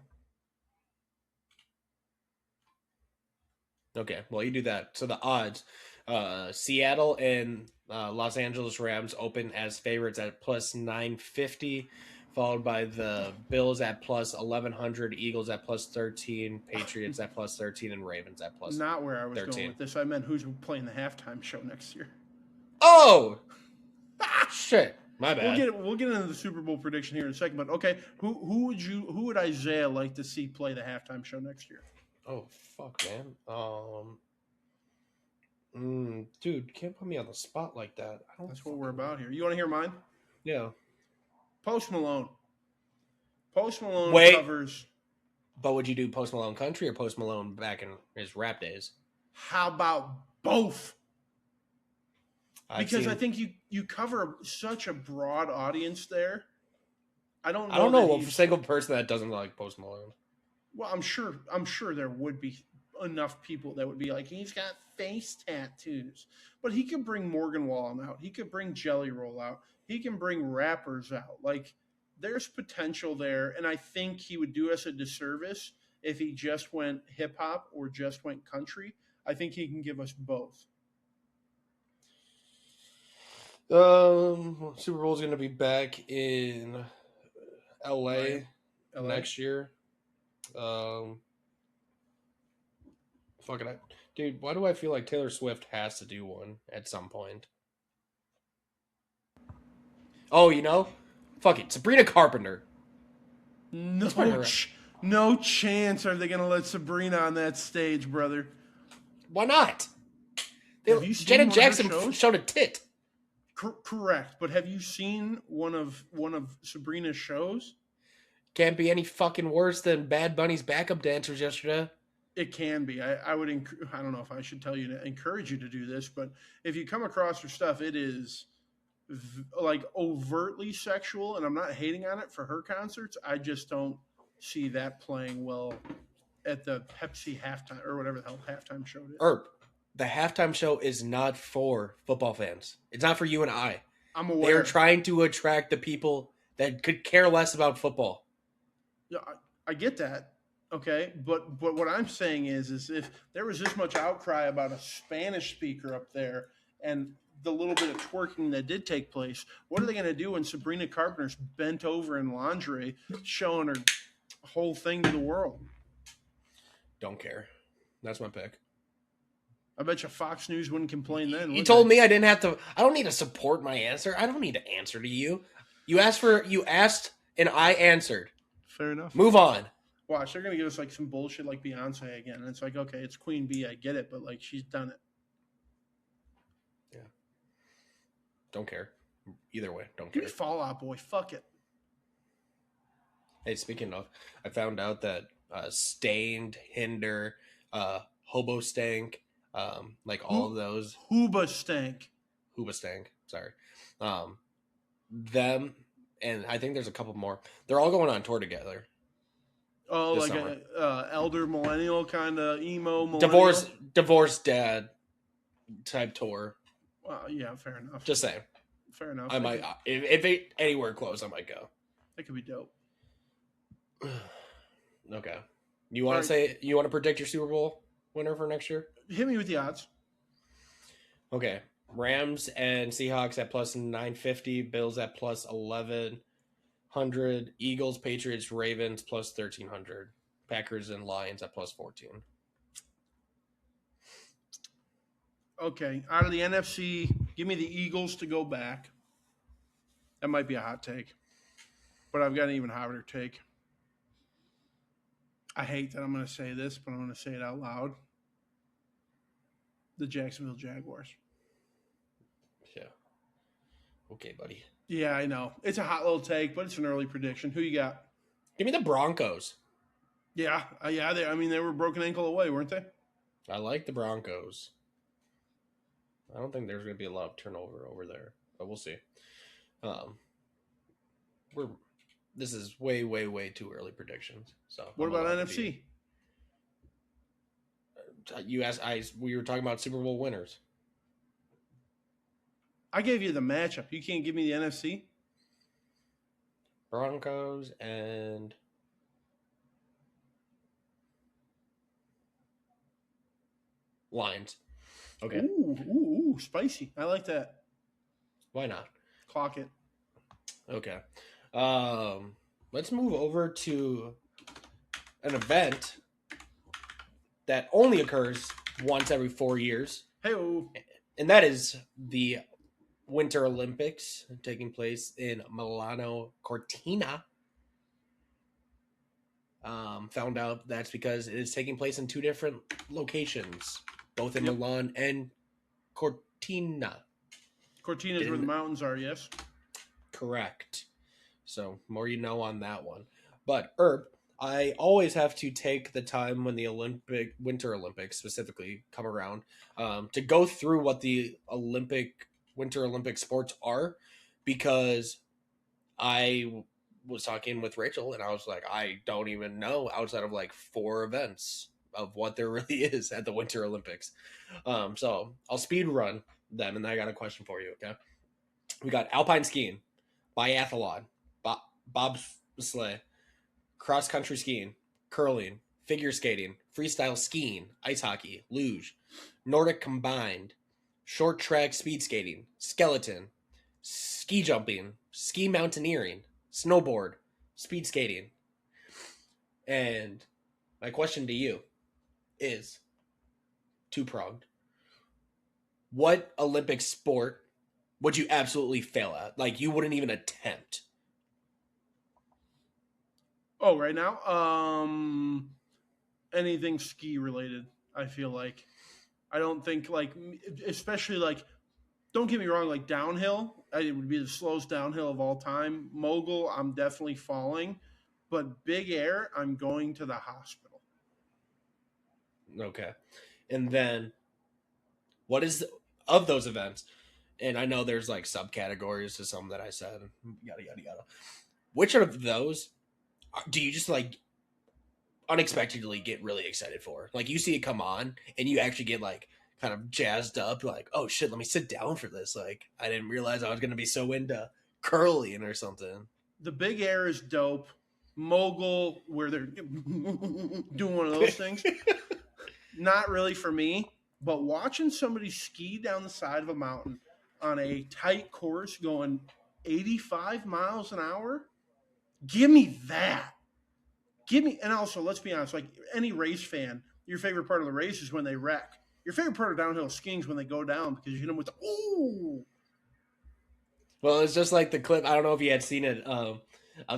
Okay, well, you do that. So the odds, Seattle and Los Angeles Rams open as favorites at plus 950, followed by the Bills at plus 1100, Eagles at plus 13, Patriots at plus 13, and Ravens at plus Not where I was 13. going with this. I meant who's playing the halftime show next year. Oh, shit. My bad. We'll get into the Super Bowl prediction here in a second. But okay, who would Isaiah like to see play the halftime show next year? Oh, fuck, man. Dude, can't put me on the spot like that. That's what we're about here. You want to hear mine? Yeah. Post Malone. Post Malone Wait. covers. But would you do Post Malone country or Post Malone back in his rap days? How about both? Because I think you cover such a broad audience there. I don't know a single person that doesn't like Post Malone. Well, I'm sure there would be enough people that would be like, he's got face tattoos. But he could bring Morgan Wallen out. He could bring Jelly Roll out. He can bring rappers out. Like, there's potential there, and I think he would do us a disservice if he just went hip hop or just went country. I think he can give us both. Super Bowl's going to be back in LA next year. Dude, why do I feel like Taylor Swift has to do one at some point? Oh, fuck it, Sabrina Carpenter. No chance are they going to let Sabrina on that stage, brother. Why not? Janet Jackson showed a tit. Correct, but have you seen one of Sabrina's shows? Can't be any fucking worse than Bad Bunny's backup dancers yesterday. It can be. I would. I don't know if I should tell you to encourage you to do this, but if you come across her stuff, it is like overtly sexual, and I'm not hating on it for her concerts. I just don't see that playing well at the Pepsi halftime or whatever the hell halftime show is. The halftime show is not for football fans. It's not for you and I. I'm aware. They're trying to attract the people that could care less about football. Yeah, I get that. Okay, but what I'm saying is if there was this much outcry about a Spanish speaker up there and the little bit of twerking that did take place, what are they going to do when Sabrina Carpenter's bent over in lingerie showing her whole thing to the world? Don't care. That's my pick. I bet you Fox News wouldn't complain then. You told me I didn't have to. I don't need to support my answer. I don't need to answer to you. You asked and I answered. Fair enough. Move on. Watch, they're gonna give us like some bullshit like Beyonce again, and it's like, okay, it's Queen Bee, I get it, but like she's done it. Yeah. Don't care. Either way, don't Give care. me Fallout Boy. Fuck it. Hey, speaking of, I found out that Stained, Hinder, Hobo Stank, like all of those. Hooba Stank. Hooba Stank, sorry. Them, and I think there's a couple more. They're all going on tour together. Oh, this like summer. a elder millennial kind of emo millennial. Divorced dad type tour. Well, yeah, fair enough. Just saying. Fair enough. I might, if it anywhere close, I might go. That could be dope. Okay. You want to predict your Super Bowl winner for next year? Hit me with the odds. Okay. Rams and Seahawks at plus 950, Bills at plus 1100, Eagles, Patriots, Ravens plus 1300, Packers and Lions at plus 14. Okay, out of the NFC, give me the Eagles to go back. That might be a hot take, but I've got an even hotter take. I hate that I'm going to say this, but I'm going to say it out loud. The Jacksonville Jaguars. Yeah. Okay, buddy. Yeah, I know. It's a hot little take, but it's an early prediction. Who you got? Give me the Broncos. Yeah. They were broken ankle away, weren't they? I like the Broncos. I don't think there's going to be a lot of turnover over there, but we'll see. This is way, way, way too early predictions. So what about NFC? You asked. We were talking about Super Bowl winners. I gave you the matchup. You can't give me the NFC? Broncos and Lions. Okay. Ooh, spicy. I like that. Why not? Clock it. Okay. Let's move over to an event that only occurs once every 4 years. Hey-oh. And that is the Winter Olympics taking place in Milano Cortina. Found out that's because it is taking place in two different locations, both in Milan and Cortina. Cortina is where the mountains are, yes. Correct. So more you know on that one. But Herb, I always have to take the time when the Winter Olympics specifically come around to go through what the Winter Olympic sports are, because I was talking with Rachel and I was like, I don't even know outside of like 4 events of what there really is at the Winter Olympics. So I'll speed run them, and then I got a question for you. Okay, we got alpine skiing, biathlon, bobsleigh, cross country skiing, curling, figure skating, freestyle skiing, ice hockey, luge, Nordic combined, short track speed skating, skeleton, ski jumping, ski mountaineering, snowboard, speed skating. And my question to you is two-pronged. What Olympic sport would you absolutely fail at? Like, you wouldn't even attempt? Oh, right now? Anything ski related, I feel like. I don't think, like, especially, like, don't get me wrong, like, downhill, it would be the slowest downhill of all time. Mogul, I'm definitely falling. But big air, I'm going to the hospital. Okay. And then, what is, of those events, and I know there's, like, subcategories to some that I said, yada, yada, yada. Which of those do you just, like, unexpectedly get really excited for? Like, you see it come on, and you actually get, like, kind of jazzed up, like, oh shit, let me sit down for this. Like, I didn't realize I was going to be so into curling or something. The big air is dope. Mogul, where they're doing one of those things, not really for me. But watching somebody ski down the side of a mountain on a tight course going 85 miles an hour, give me that. And also, let's be honest, like any race fan, your favorite part of the race is when they wreck. Your favorite part of downhill skiing is when they go down because you hit them with the, ooh. Well, it's just like the clip, I don't know if you had seen it, of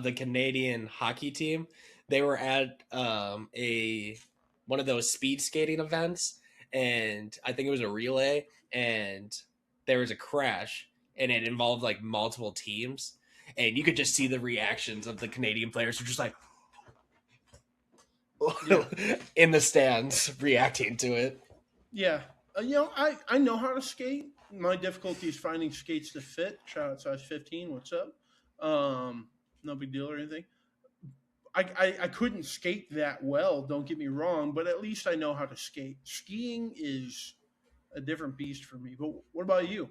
the Canadian hockey team They were at a one of those speed skating events, and I think it was a relay, and there was a crash, and it involved like multiple teams, and you could just see the reactions of the Canadian players who just like Yeah. in the stands reacting to it. Yeah. I know how to skate. My difficulty is finding skates that fit. Shout out size 15. What's up? No big deal or anything. I couldn't skate that well, don't get me wrong, but at least I know how to skate. Skiing is a different beast for me. But what about you?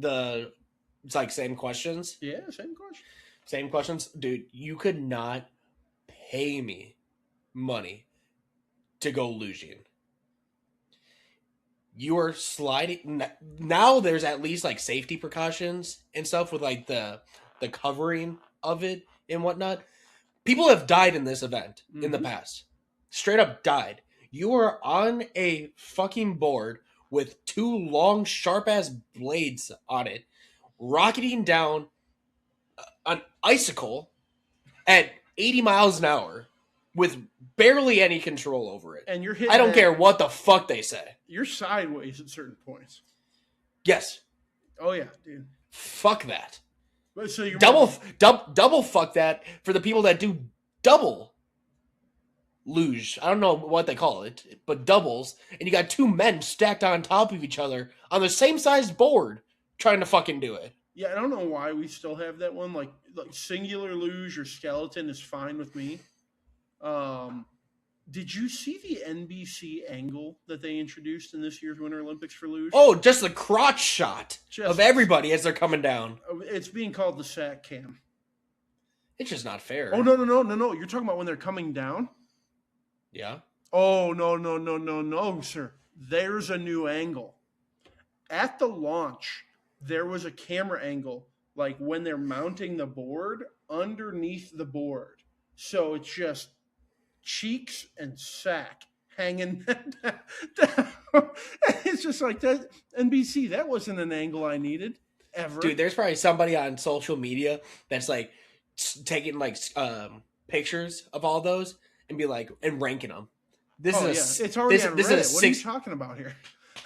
It's like same questions. Yeah, same question. Same questions. Dude, you could not pay me money to go luging. You are sliding now. There's at least like safety precautions and stuff with like the covering of it and whatnot. People have died in this event in the past. Straight up died. You are on a fucking board with two long, sharp ass blades on it, rocketing down an icicle at 80 miles an hour with barely any control over it. And you're hitting I don't care what the fuck they say. You're sideways at certain points. Yes. Oh yeah, dude. Fuck that. But so you're double fuck that for the people that do double luge. I don't know what they call it, but doubles, and you got two men stacked on top of each other on the same sized board trying to fucking do it. Yeah, I don't know why we still have that one. Like singular luge or skeleton is fine with me. Did you see the NBC angle that they introduced in this year's Winter Olympics for luge? Oh, just the crotch shot of everybody as they're coming down. It's being called the sack cam. It's just not fair. Oh, no. You're talking about when they're coming down? Yeah. Oh, no, sir. There's a new angle. At the launch, there was a camera angle, like when they're mounting the board underneath the board. So it's just cheeks and sack hanging down. It's just like that. NBC, that wasn't an angle I needed ever. Dude, there's probably somebody on social media that's like taking like pictures of all those and be like and ranking them. It's already on Reddit. What are you talking about here?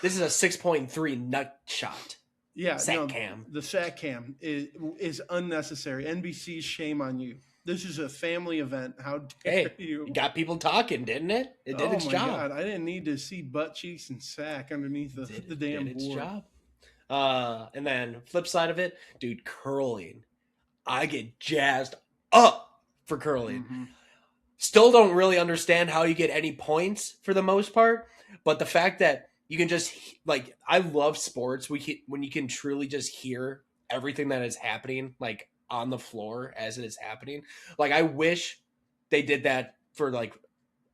This is a 6.3 nut shot. Yeah, sack cam. The sack cam is unnecessary. NBC, shame on you. This is a family event. How dare you? You got people talking, didn't it? It did its job. God, I didn't need to see butt cheeks and sack underneath the damn board. Its job. And then flip side of it, dude, curling. I get jazzed up for curling. Mm-hmm. Still don't really understand how you get any points for the most part, but the fact that you can just like, I love sports when you can truly just hear everything that is happening, like on the floor as it is happening. Like, I wish they did that for like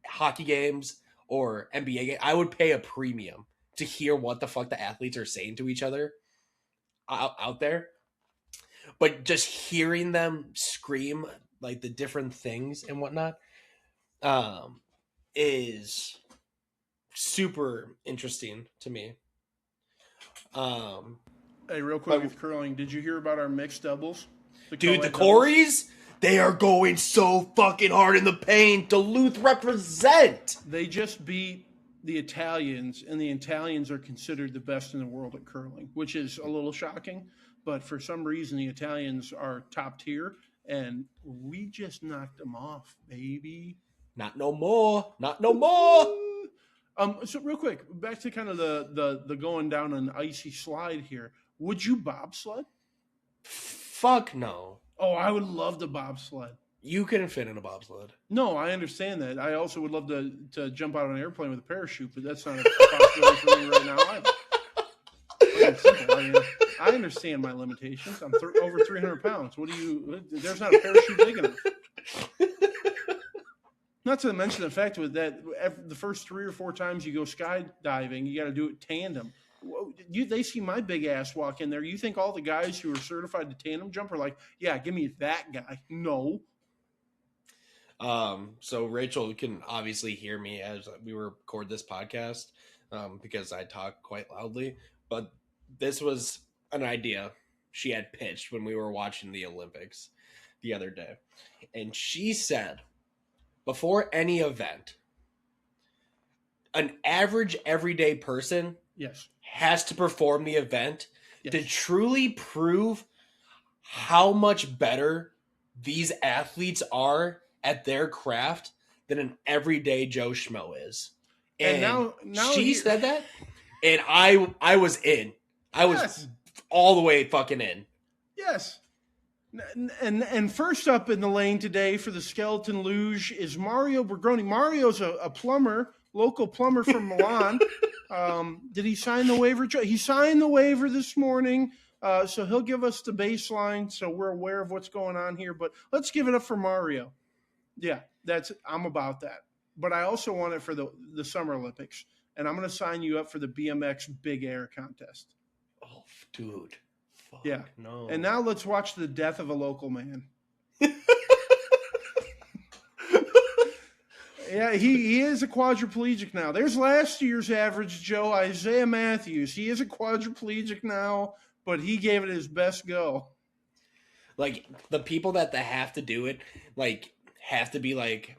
hockey games or NBA games. I would pay a premium to hear what the fuck the athletes are saying to each other out there. But just hearing them scream like the different things and whatnot is super interesting to me. Hey, real quick with curling, did you hear about our mixed doubles? Dude, the Corys, they are going so fucking hard in the paint. Duluth represent. They just beat the Italians, and the Italians are considered the best in the world at curling, which is a little shocking. But for some reason, the Italians are top tier, and we just knocked them off, baby. Not no more. Not no more. So real quick, back to kind of the going down an icy slide here. Would you bobsled? Fuck no. Oh, I would love to bobsled. You couldn't fit in a bobsled. No, I understand that. I also would love to jump out of an airplane with a parachute, but that's not a possibility for me right now either. I understand my limitations. I'm over 300 pounds. There's not a parachute big enough. Not to mention the fact that the first 3 or 4 times you go skydiving, you got to do it tandem. They see my big ass walk in there. You think all the guys who are certified to tandem jump are like, yeah, give me that guy? No. So Rachel can obviously hear me as we record this podcast because I talk quite loudly. But this was an idea she had pitched when we were watching the Olympics. the other day, and she said before any event, an average everyday person Yes. has to perform the event Yes. to truly prove how much better these athletes are at their craft than an everyday Joe Schmo is. And And now she said that, and I was in. I was Yes. all the way fucking in. Yes. And first up in the lane today for the skeleton luge is Mario Bergoni. Mario's a plumber, local plumber from Milan. Did he sign the waiver? He signed the waiver this morning, so he'll give us the baseline, so we're aware of what's going on here. But let's give it up for Mario. Yeah, I'm about that. But I also want it for the Summer Olympics, and I'm going to sign you up for the BMX Big Air contest. Oh, dude. Fuck, yeah. No. And now let's watch the death of a local man. Yeah, he is a quadriplegic now. There's last year's average Joe, Isaiah Matthews. He is a quadriplegic now, but he gave it his best go. Like, the people that have to do it, like, have to be, like,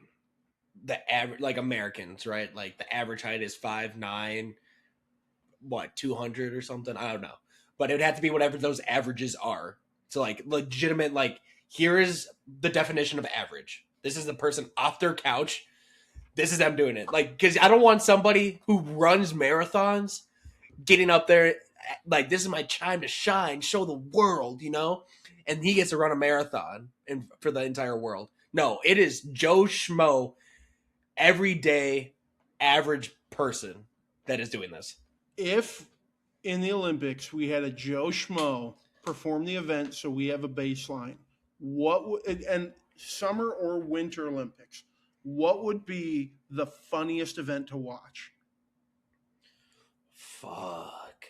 the average, like, Americans, right? Like, the average height is 5'9", 200 or something? I don't know. But it would have to be whatever those averages are. So, like, legitimate, like, here is the definition of average. This is the person off their couch. This is them doing it. Like, because I don't want somebody who runs marathons getting up there, like, this is my time to shine, show the world, you know? And he gets to run a marathon for the entire world. No, it is Joe Schmo, everyday, average person that is doing this. If in the Olympics we had a Joe Schmo perform the event so we have a baseline, and summer or winter Olympics, what would be the funniest event to watch? Fuck.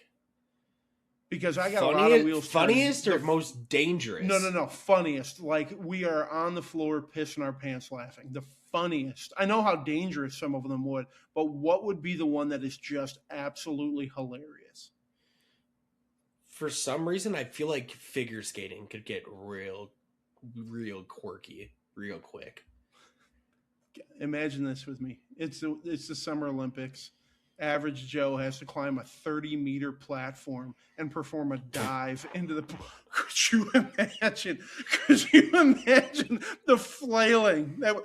Because I got a lot of wheels. Funniest or most dangerous? No. Funniest. Like, we are on the floor pissing our pants laughing. The funniest. I know how dangerous some of them would, but what would be the one that is just absolutely hilarious? For some reason, I feel like figure skating could get real quirky real quick. Imagine this with me. It's the Summer Olympics. Average Joe has to climb a 30-meter platform and perform a dive into the pool. Could you imagine the flailing? That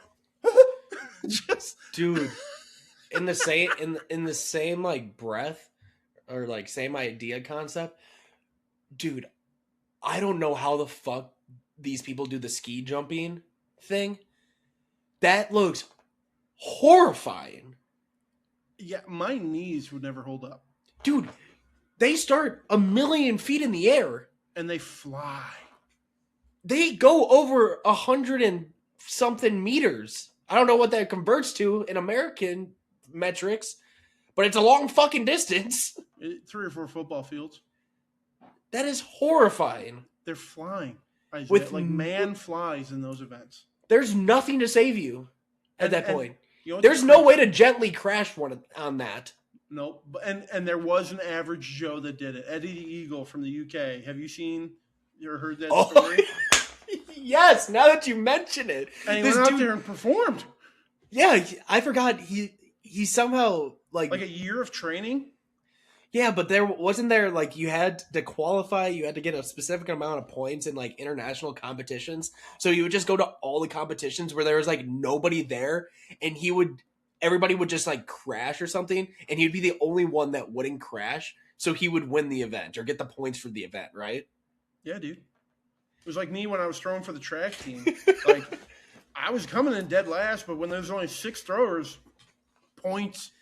just dude, in the same like breath or like same idea concept, dude. I don't know how the fuck these people do the ski jumping thing. That looks horrifying. Yeah, my knees would never hold up. Dude, they start 1,000,000 feet in the air. And they fly. They go over 100 and something meters. I don't know what that converts to in American metrics, but it's a long fucking distance. 3 or 4 football fields. That is horrifying. They're flying. With like man flies in those events. There's nothing to save you at that point. You know, there's no way to gently crash one on that. No, and there was an average Joe that did it. Eddie the Eagle from the UK. Have you seen or heard that story? Yes, now that you mention it. And he went out there and performed. Yeah, I forgot he somehow like a year of training. Yeah, but wasn't there like you had to qualify, you had to get a specific amount of points in like international competitions. So you would just go to all the competitions where there was like nobody there, and everybody would just like crash or something, and he'd be the only one that wouldn't crash. So he would win the event or get the points for the event, right? Yeah, dude. It was like me when I was throwing for the track team. Like, I was coming in dead last, but when there's only 6 throwers, points.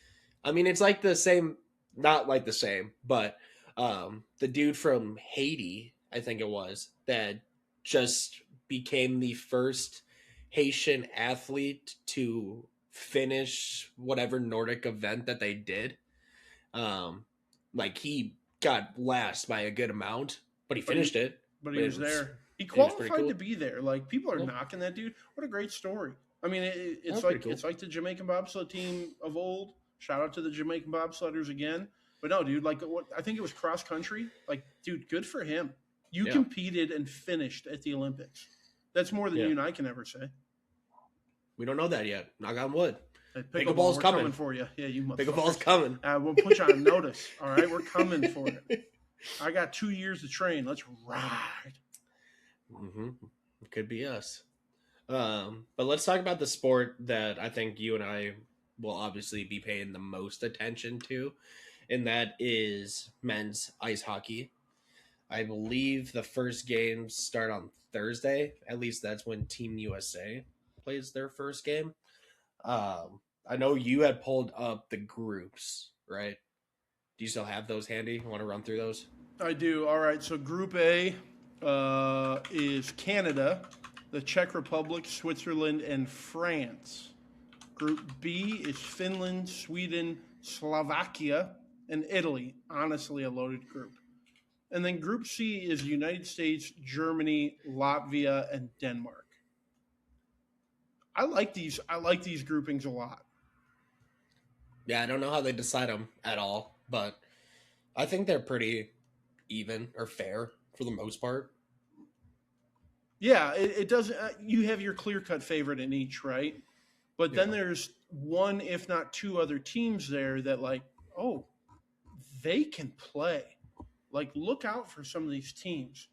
I mean, it's like the same. Not like the same, but the dude from Haiti, I think it was, that just became the first Haitian athlete to finish whatever Nordic event that they did. Like, he got last by a good amount, but he finished it. But he was there. He qualified to be there. Like, people are knocking that dude. What a great story. I mean, it's like the Jamaican bobsled team of old. Shout out to the Jamaican bobsledders again. But no, dude, like, I think it was cross country. Like, dude, good for him. You competed and finished at the Olympics. That's more than Yeah. you and I can ever say. We don't know that yet. Knock on wood. Hey, Pickleball's we're coming for you. Yeah, you Pickleball's motherfuckers. coming. We'll put you on notice. All right, we're coming for it. I got 2 years to train. Let's ride. Mm-hmm. It could be us. But let's talk about the sport that I think you and I will obviously be paying the most attention to, and that is men's ice hockey. I believe the first games start on Thursday. At least that's when Team USA plays their first game. I know you had pulled up the groups, right? Do you still have those handy? You want to run through those? I do. All right. So Group A is Canada, the Czech Republic, Switzerland, and France. Group B is Finland, Sweden, Slovakia, and Italy. Honestly, a loaded group. And then Group C is United States, Germany, Latvia, and Denmark. I like these. I like these groupings a lot. Yeah, I don't know how they decide them at all, but I think they're pretty even or fair for the most part. Yeah, it doesn't. You have your clear cut favorite in each, right? But then Yeah. there's one, if not two other teams there that, like, oh, they can play. Like, look out for some of these teams.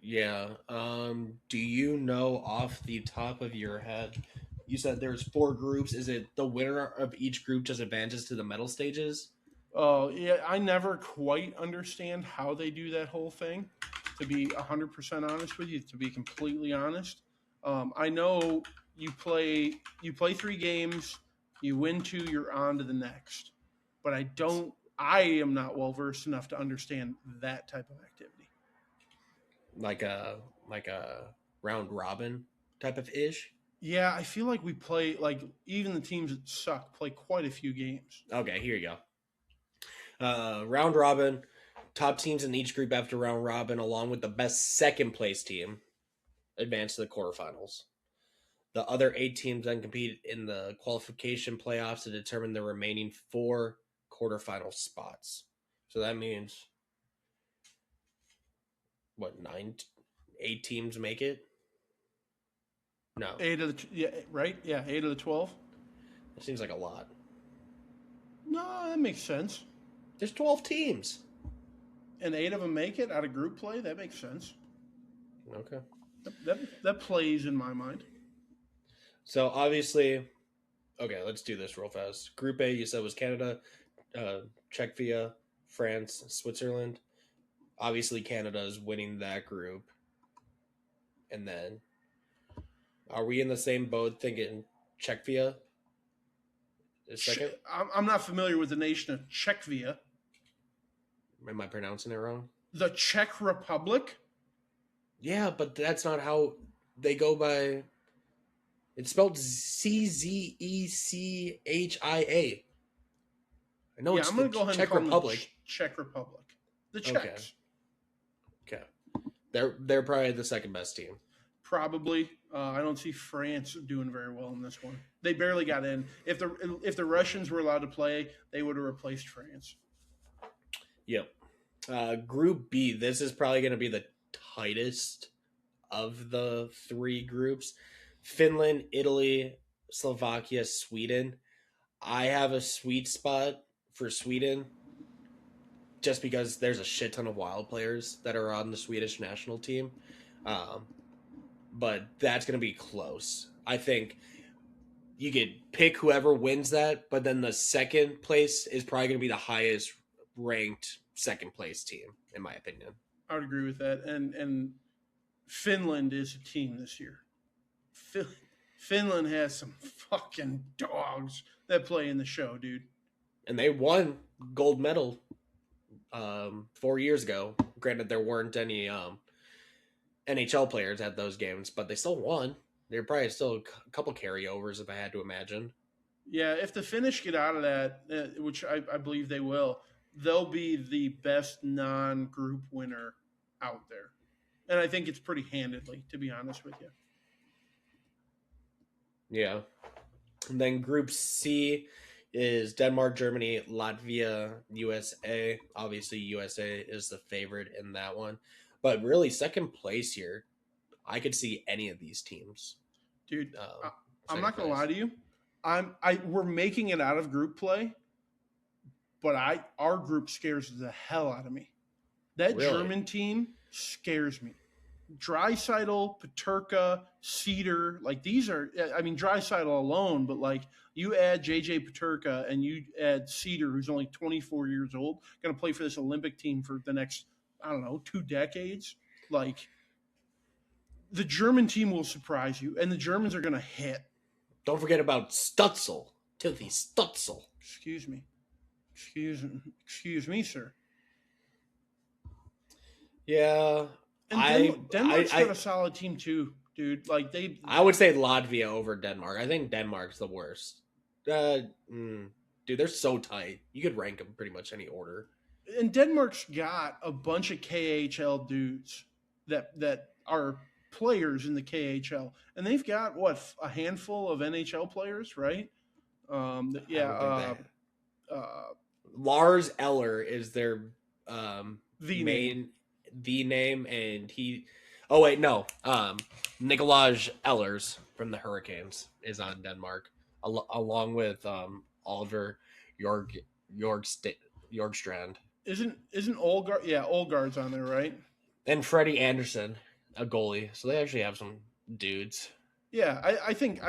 Yeah. Do you know off the top of your head? You said there's four groups. Is it the winner of each group just advances to the medal stages? Oh, yeah, I never quite understand how they do that whole thing, to be 100% honest with you, to be completely honest. I know you play 3 games, you win 2, you're on to the next. But I am not well versed enough to understand that type of activity. Like a round robin type of ish. Yeah, I feel like we play, like, even the teams that suck play quite a few games. Okay, here you go. Round robin. Top teams in each group after round robin, along with the best second place team, advance to the quarterfinals. The other 8 teams then compete in the qualification playoffs to determine the remaining 4 quarterfinal spots. So that means what 8 teams make it? No, 8 of the 12. it seems like a lot. No, that makes sense. There's 12 teams. And 8 of them make it out of group play. That makes sense. Okay. That plays in my mind. So obviously, okay, let's do this real fast. Group A, you said was Canada, Czechia, France, Switzerland. Obviously, Canada is winning that group. And then, are we in the same boat thinking Czechia is second? I'm not familiar with the nation of Czechia. Am I pronouncing it wrong? The Czech Republic? Yeah, but that's not how they go by. It's spelled Czechia. I know it's I'm the going to go ahead and Czech call them Republic. the Czech Republic. The Czechs. Okay. They're probably the second best team. Probably. I don't see France doing very well in this one. They barely got in. If the Russians were allowed to play, they would have replaced France. Yep. Group B, this is probably going to be the tightest of the 3 groups. Finland, Italy, Slovakia, Sweden. I have a sweet spot for Sweden just because there's a shit ton of wild players that are on the Swedish national team. But that's going to be close. I think you could pick whoever wins that, but then the second place is probably going to be the highest ranked second place team, in my opinion. I would agree with that. And Finland is a team this year. Finland has some fucking dogs that play in the show, dude. And they won gold medal 4 years ago. Granted, there weren't any NHL players at those games, but they still won. There probably still a couple carryovers, if I had to imagine. Yeah, if the Finnish get out of that, which I believe they will, they'll be the best non-group winner out there. And I think it's pretty handedly, to be honest with you. Yeah. And then Group C is Denmark, Germany, Latvia, USA. Obviously, USA is the favorite in that one. But really, second place here, I could see any of these teams. Dude, Um, I'm second not gonna place. lie to you. We're making it out of group play, but our group scares the hell out of me. That Really? German team scares me. Dreisaitl, Paterka, Cedar, like these are. I mean, Dreisaitl alone, but like you add JJ Paterka and you add Cedar, who's only 24 years old, going to play for this Olympic team for the next, I don't know, 2 decades. Like the German team will surprise you, and the Germans are going to hit. Don't forget about Stutzel, Timothy Stutzel. Excuse me, excuse me, sir. Yeah, And Denmark's got a solid team too, dude. Like I would say Latvia over Denmark. I think Denmark's the worst. Dude, they're so tight. You could rank them pretty much any order. And Denmark's got a bunch of KHL dudes that are players in the KHL, and they've got a handful of NHL players, right? Yeah. Lars Eller is their The name, and he. Oh wait, no. Nikolaj Ehlers from the Hurricanes is on Denmark, along with Oliver Jorgstrand. Isn't Olgard? Yeah, Olgard's on there, right? And Freddie Anderson, a goalie. So they actually have some dudes. Yeah, I think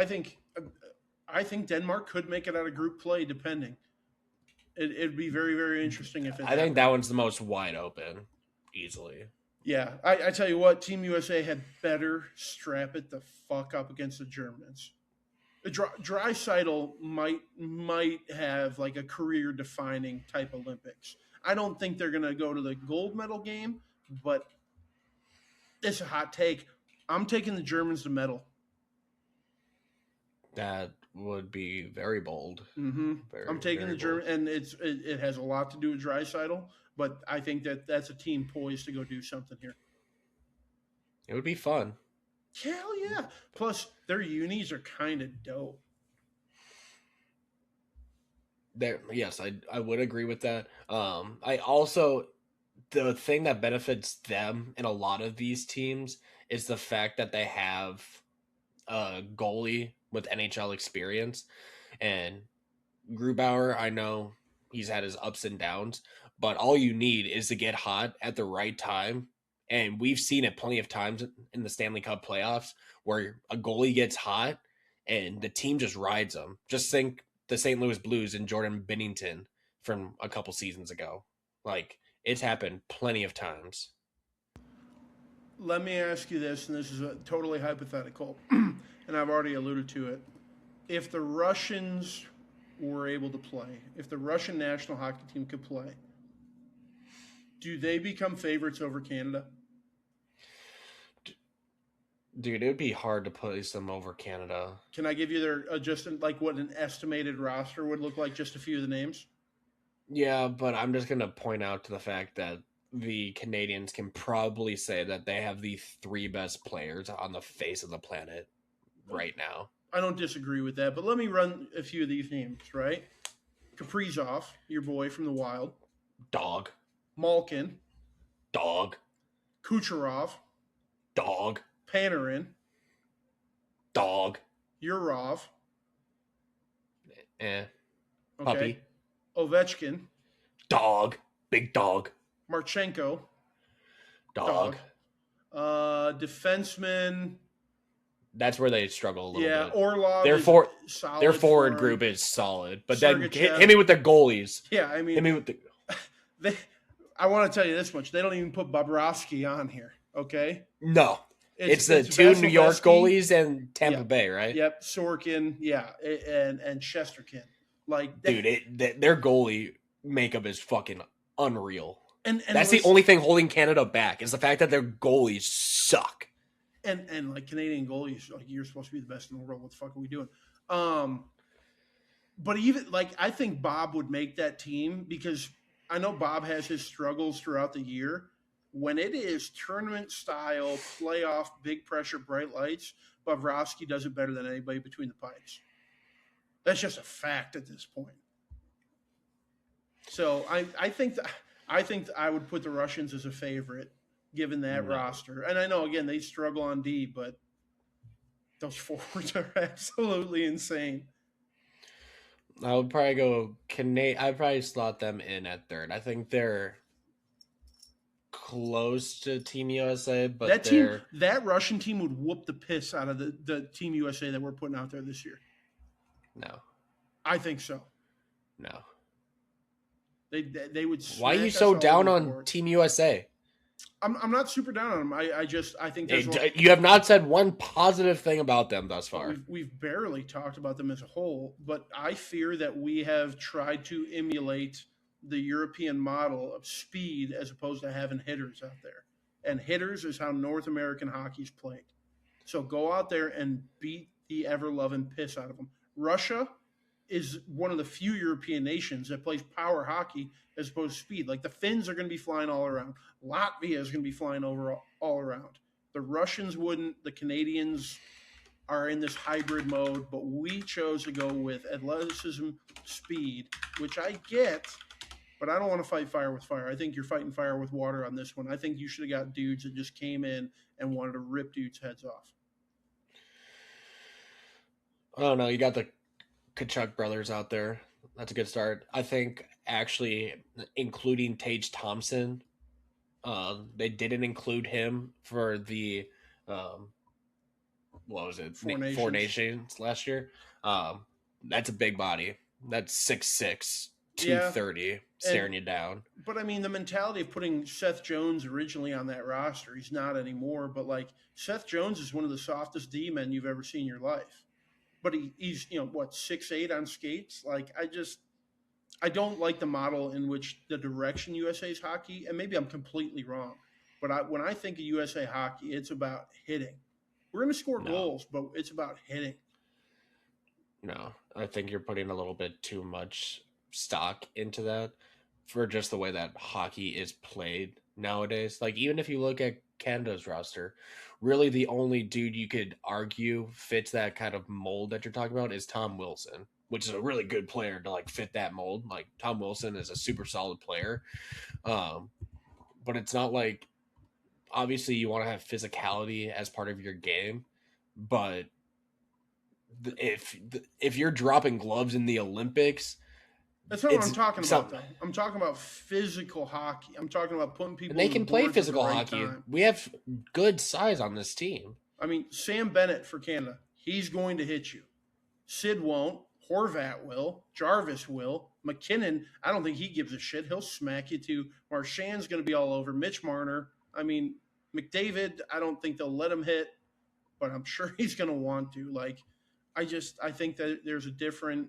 Denmark could make it out of group play, depending. It'd be very, very interesting if it. I think that one's the most wide open, easily. Yeah, I tell you what, Team USA had better strap it the fuck up against the Germans. Dreisaitl might have like a career-defining type Olympics. I don't think they're going to go to the gold medal game, but it's a hot take. I'm taking the Germans to medal. That would be very bold. Mm-hmm. I'm taking the German, and it has a lot to do with Dreisaitl, but I think that's a team poised to go do something here. It would be fun. Hell yeah! Plus, their unis are kind of dope. Yes, I would agree with that. I also, the thing that benefits them in a lot of these teams is the fact that they have a goalie with NHL experience. And Grubauer, I know he's had his ups and downs, but all you need is to get hot at the right time. And we've seen it plenty of times in the Stanley Cup playoffs where a goalie gets hot and the team just rides them. Just think the St. Louis Blues and Jordan Binnington from a couple seasons ago. Like, it's happened plenty of times. Let me ask you this, and this is totally hypothetical, and I've already alluded to it. If the Russians were able to play, if the Russian national hockey team could play, do they become favorites over Canada? Dude, it would be hard to place them over Canada. Can I give you their just like what an estimated roster would look like? Just a few of the names. Yeah, but I'm just gonna point out to the fact that the Canadians can probably say that they have the 3 best players on the face of the planet right now. I don't disagree with that, but let me run a few of these names. Right, Kaprizov, your boy from the Wild. Dog. Malkin. Dog. Kucherov. Dog. Panarin. Dog. Yurov. Puppy. Okay. Ovechkin. Dog. Big dog. Marchenko. Dog. Defenseman. That's where they struggle a little bit. Yeah, Orlov. Their forward group is solid, but Sergachev. Then hit me with the goalies. Yeah, I mean, hit me with the. I want to tell you this much: they don't even put Bobrovsky on here. Okay. No, it's the 2 New York goalies and Tampa Bay, right? Yep, Sorkin, and Shesterkin. Like, dude, their goalie makeup is fucking unreal. And that's the only thing holding Canada back is the fact that their goalies suck. And like Canadian goalies, like you're supposed to be the best in the world. What the fuck are we doing? But even like I think Bob would make that team because I know Bob has his struggles throughout the year. When it is tournament style, playoff, big pressure, bright lights, Bobrovsky does it better than anybody between the pipes. That's just a fact at this point. So I think I would put the Russians as a favorite given that No. roster. And I know, again, they struggle on D, but those forwards are absolutely insane. I would probably go I'd probably slot them in at third. I think they're close to Team USA, but that Russian team would whoop the piss out of the Team USA that we're putting out there this year. no. I think so. No. They would. Why are you so down on Team USA? I'm not super down on them. I think you have not said one positive thing about them thus far. We've barely talked about them as a whole, but I fear that we have tried to emulate the European model of speed as opposed to having hitters out there. And hitters is how North American hockey's played. So go out there and beat the ever-loving piss out of them. Russia is one of the few European nations that plays power hockey as opposed to speed. Like the Finns are going to be flying all around. Latvia is going to be flying over all around. The Russians wouldn't. The Canadians are in this hybrid mode, but we chose to go with athleticism, speed, which I get, but I don't want to fight fire with fire. I think you're fighting fire with water on this one. I think you should have got dudes that just came in and wanted to rip dudes' heads off. I don't know. You got the Kachuk brothers out there. That's a good start. I think actually including Tage Thompson, they didn't include him for the what was it? Four Nations last year. That's a big body. That's 6'6", 230, staring you down. But I mean, the mentality of putting Seth Jones originally on that roster, he's not anymore. But like Seth Jones is one of the softest D men you've ever seen in your life. But he's 6'8" on skates. Like I don't like the model in which the direction USA's hockey, and maybe I'm completely wrong, but when I think of USA hockey, it's about hitting. We're going to score goals, but it's about hitting. No, I think you're putting a little bit too much stock into that for just the way that hockey is played nowadays. Like even if you look at Canada's roster, really the only dude you could argue fits that kind of mold that you're talking about is Tom Wilson, which is a really good player to like fit that mold. Like Tom Wilson is a super solid player. But it's not like, obviously you want to have physicality as part of your game, but if you're dropping gloves in the Olympics, that's not what I'm talking about, though. I'm talking about physical hockey. I'm talking about putting people. And they can play physical hockey. Time. We have good size on this team. I mean, Sam Bennett for Canada, he's going to hit you. Sid won't. Horvat will. Jarvis will. McKinnon, I don't think he gives a shit. He'll smack you too. Marchand's going to be all over. Mitch Marner. I mean, McDavid, I don't think they'll let him hit, but I'm sure he's going to want to. Like, I think that there's a different,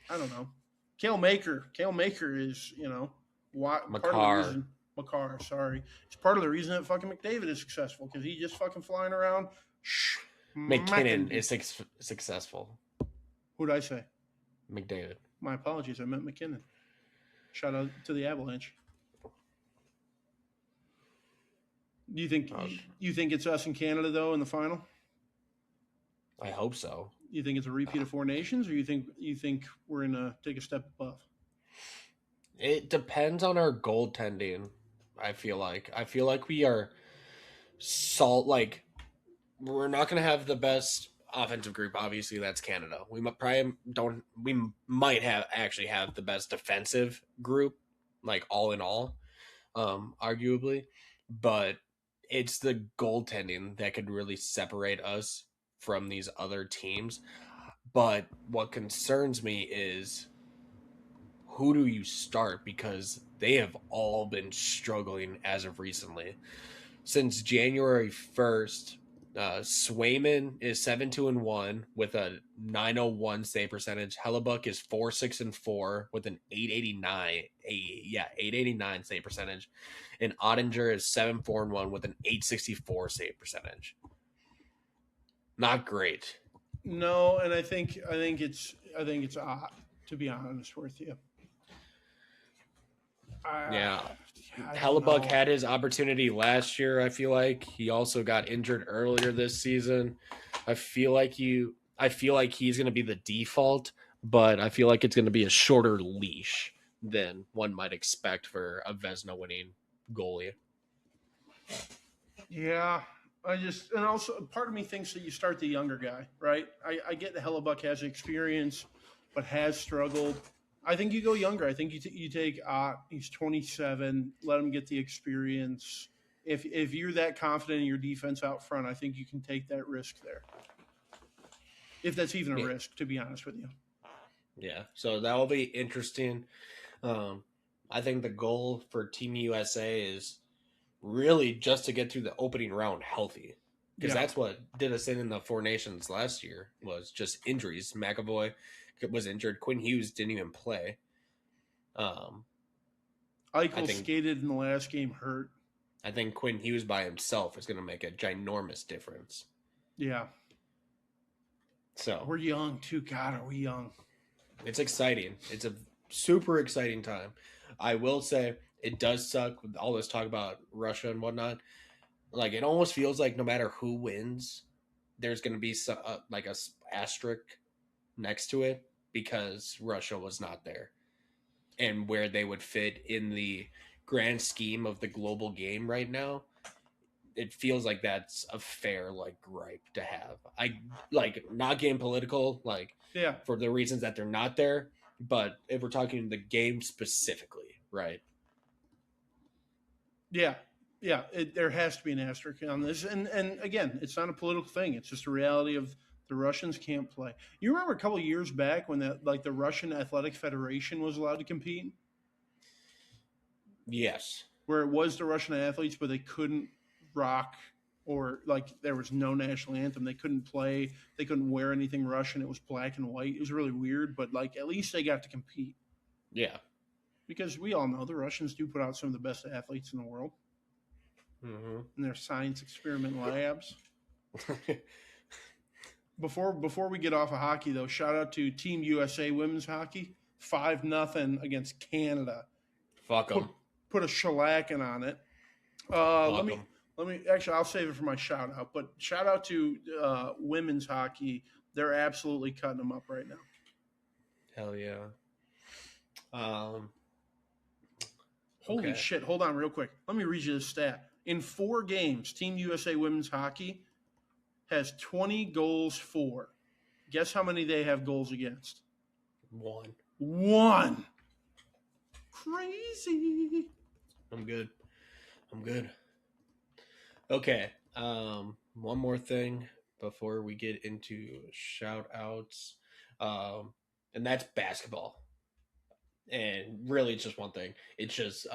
I don't know. Cale Maker is, Makar, sorry. It's part of the reason that fucking McDavid is successful because he's just fucking flying around. McKinnon is successful. Who'd I say? McDavid. My apologies. I meant McKinnon. Shout out to the Avalanche. Do you think it's us in Canada though in the final? I hope so. You think it's a repeat of Four Nations, or you think we're gonna take a step above? It depends on our goaltending. I feel like we are we're not gonna have the best offensive group. Obviously, that's Canada. We might have the best defensive group, like all in all, arguably, but it's the goaltending that could really separate us from these other teams. But what concerns me is who do you start, because they have all been struggling as of recently. Since January 1st, Swayman is 7-2-1 with a .901 save percentage. Hellebuck is 4-6-4 with an 889 save percentage, and Ottinger is 7-4-1 with an 864 save percentage. Not great. No, and I think it's odd, to be honest with you. Yeah. Hellebuck had his opportunity last year, I feel like. He also got injured earlier this season. I feel like he's going to be the default, but I feel like it's going to be a shorter leash than one might expect for a Vezina winning goalie. Yeah, and also part of me thinks that you start the younger guy, right? I get the Hellebuck has experience, but has struggled. I think you go younger. I think you take he's 27, let him get the experience. If you're that confident in your defense out front, I think you can take that risk there. If that's even a Yeah, risk, to be honest with you. yeah. So that will be interesting. Um, I think the goal for Team USA is really just to get through the opening round healthy, because Yeah, that's what did us in the Four Nations last year was just injuries. McAvoy was injured. Quinn Hughes didn't even play. Um, I Eichel think skated in the last game hurt. I think Quinn Hughes by himself is going to make a ginormous difference. Yeah, So we're young too. God, are we young? it's exciting. It's a super exciting time. I will say it does suck with all this talk about Russia and whatnot. Like it almost feels like no matter who wins, there's going to be like a asterisk next to it because Russia was not there and where they would fit in the grand scheme of the global game right now. It feels like that's a fair like gripe to have. I like not getting political like Yeah, for the reasons that they're not there, but if we're talking the game specifically, right? yeah, yeah. There has to be an asterisk on this, and again, it's not a political thing. It's just a reality of the Russians can't play. You remember a couple of years back when the Russian Athletic Federation was allowed to compete, Yes. where it was the Russian athletes, but they couldn't rock or like there was no national anthem. They couldn't play. They couldn't wear anything Russian. It was black and white. It was really weird, but like at least they got to compete Yeah. because we all know the Russians do put out some of the best athletes in the world Mm-hmm. in their science experiment labs. Before we get off of hockey though, shout out to Team USA women's hockey, 5-0 against Canada. Fuck Put them. put a shellacking on it. Fuck them. Let me actually I'll save it for my shout out. But shout out to women's hockey. They're absolutely cutting them up right now. Hell yeah. Um. Holy Okay. shit! Hold on, real quick. Let me read you this stat. In 4 games, Team USA women's hockey has 20 goals for. Guess how many they have goals against? One. One. Crazy. I'm good. I'm good. Okay. One more thing before we get into shout outs. And that's basketball. And really, it's just one thing. It's just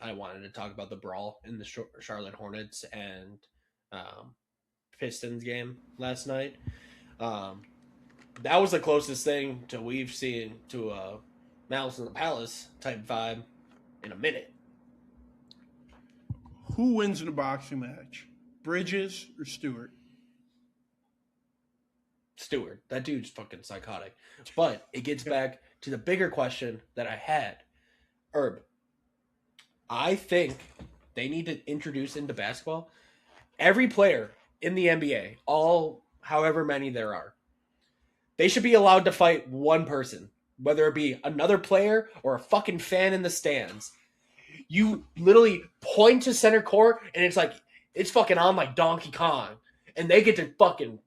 I wanted to talk about the brawl in the Charlotte Hornets and um, Pistons game last night. Um, that was the closest thing to we've seen to a Malice in the Palace type vibe in a minute. Who wins in a boxing match? Bridges or Stewart? Stewart, that dude's fucking psychotic. But it gets back to the bigger question that I had. Herb, I think they need to introduce into basketball every player in the NBA, all however many there are. They should be allowed to fight one person, whether it be another player or a fucking fan in the stands. You literally point to center court and it's like it's fucking on like Donkey Kong, and they get to fucking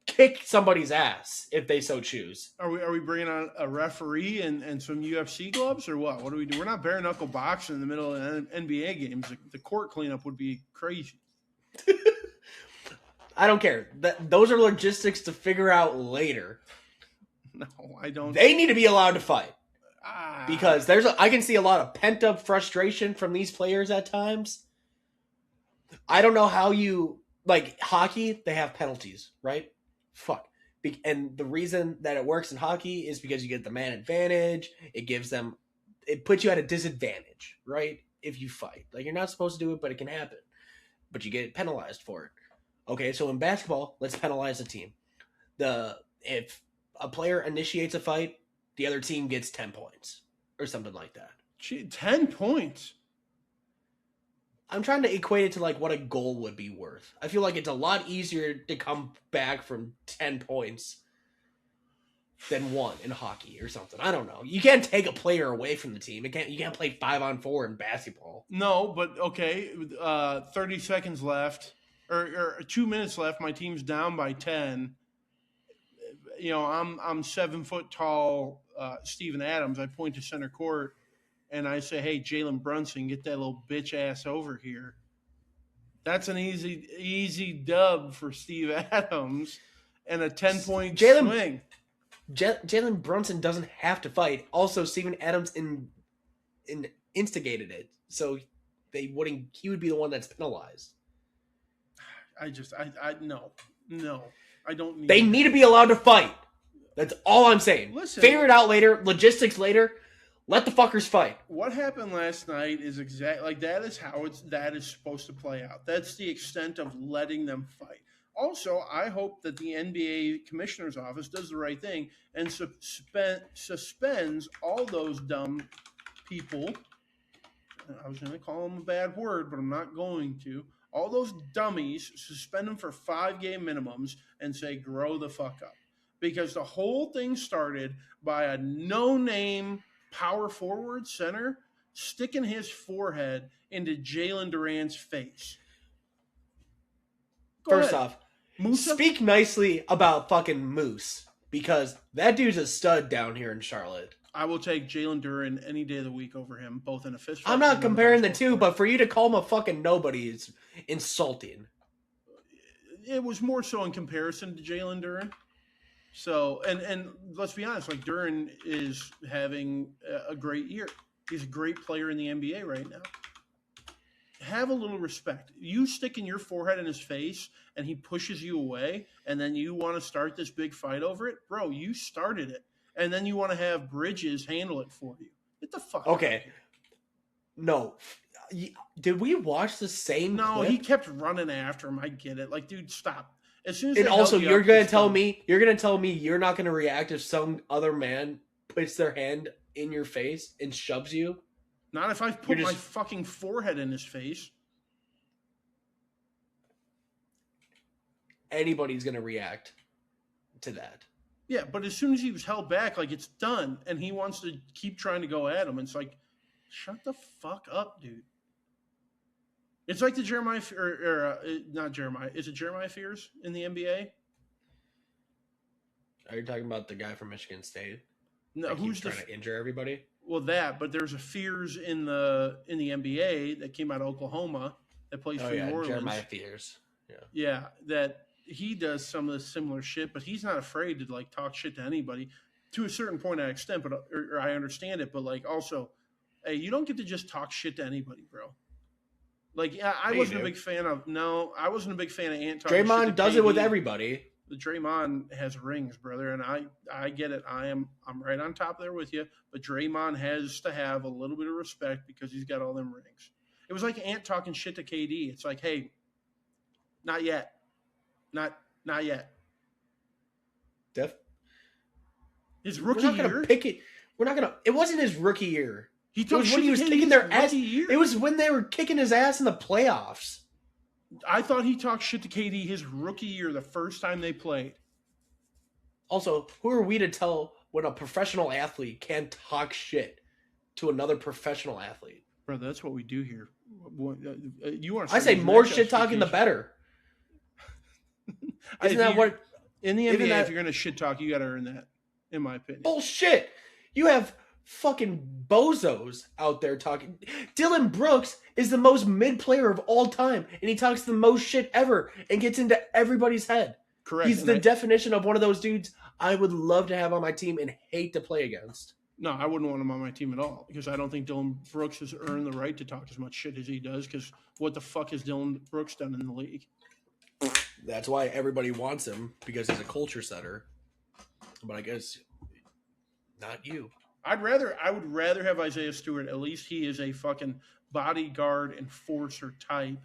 kick somebody's ass if they so choose. Are we bringing on a referee and some UFC gloves or what? What do we do? We're not bare knuckle boxing in the middle of NBA games. The court cleanup would be crazy. I don't care. Those are logistics to figure out later. No, I don't. They need to be allowed to fight because I can see a lot of pent up frustration from these players at times. I don't know how you like hockey. They have penalties, right? Fuck. And the reason that it works in hockey is because you get the man advantage. It puts you at a disadvantage, right? If you fight, like you're not supposed to do it, but it can happen. But you get penalized for it. Okay, so in basketball, let's penalize a team. If a player initiates a fight, the other team gets 10 points or something like that. 10 points. I'm trying to equate it to like what a goal would be worth. I feel like it's a lot easier to come back from 10 points. than one in hockey or something. I don't know. You can't take a player away from the team. You can't play 5-on-4 in basketball. No, but okay. 30 seconds left, or 2 minutes left. My team's down by 10. I'm 7 foot tall, Steven Adams. I point to center court, and I say, "Hey, Jalen Brunson, get that little bitch ass over here." That's an easy dub for Steve Adams, and a 10-point swing. Jalen Brunson doesn't have to fight. Also, Steven Adams instigated it, so he would be the one that's penalized. No. I don't need They need to be allowed to fight. That's all I'm saying. Listen, figure it out later. Logistics later. Let the fuckers fight. What happened last night is exactly like that is how that is supposed to play out. That's the extent of letting them fight. Also, I hope that the NBA commissioner's office does the right thing and suspends all those dumb people. I was going to call them a bad word, but I'm not going to. All those dummies, suspend them for 5-game minimums and say, grow the fuck up. Because the whole thing started by a no-name power forward center sticking his forehead into Jalen Duran's face. First off, speak nicely about fucking Moose, because that dude's a stud down here in Charlotte. I will take Jalen Duran any day of the week over him, both in a fist fight. I'm not comparing the two, but for you to call him a fucking nobody is insulting. It was more so in comparison to Jalen Duran. So, and let's be honest, like Duran is having a great year. He's a great player in the NBA right now. Have a little respect. You sticking your forehead in his face and he pushes you away, and then you want to start this big fight over it? Bro, you started it. And then you want to have Bridges handle it for you. Get the fuck out. Okay. No. Did we watch the same clip? He kept running after him. I get it. Like, dude, stop. As soon as and also, you're going to tell me you're not going to react if some other man puts their hand in your face and shoves you? Not if I put my fucking forehead in his face. Anybody's going to react to that. Yeah, but as soon as he was held back, like, it's done, and he wants to keep trying to go at him. It's like, shut the fuck up, dude. It's like the not Jeremiah. Is it Jeremiah Fears in the NBA? Are you talking about the guy from Michigan State? No, who's trying to injure everybody? Well, but there's a Fears in the NBA that came out of Oklahoma that plays for New Orleans. Jeremiah Fears. Yeah, that he does some of the similar shit, but he's not afraid to like talk shit to anybody to a certain point I extent, but or I understand it, but like also, hey, you don't get to just talk shit to anybody, bro. Like, yeah, I wasn't a big fan of Ant talking Draymond shit does it with everybody. The Draymond has rings, brother, and I get it. I'm right on top there with you, but Draymond has to have a little bit of respect because he's got all them rings. It was like Ant talking shit to KD. It's like, hey, not yet. Not yet. His rookie year. It wasn't his rookie year. He took when he was kicking their ass. It was when they were kicking his ass in the playoffs. I thought he talked shit to KD his rookie year, the first time they played. Also, who are we to tell when a professional athlete can't talk shit to another professional athlete? Bro, that's what we do here. You want? I say more shit talking, the better. Isn't that what in the NBA? If you're gonna shit talk, you got to earn that, in my opinion. Bullshit. You have fucking bozos out there talking. Dylan Brooks is the most mid player of all time, and he talks the most shit ever and gets into everybody's head. Correct. He's the definition of one of those dudes I would love to have on my team and hate to play against. No, I wouldn't want him on my team at all because I don't think Dylan Brooks has earned the right to talk as much shit as he does, because what the fuck has Dylan Brooks done in the league? That's why everybody wants him, because he's a culture setter. But I guess not you. I would rather have Isaiah Stewart. At least he is a fucking bodyguard enforcer type.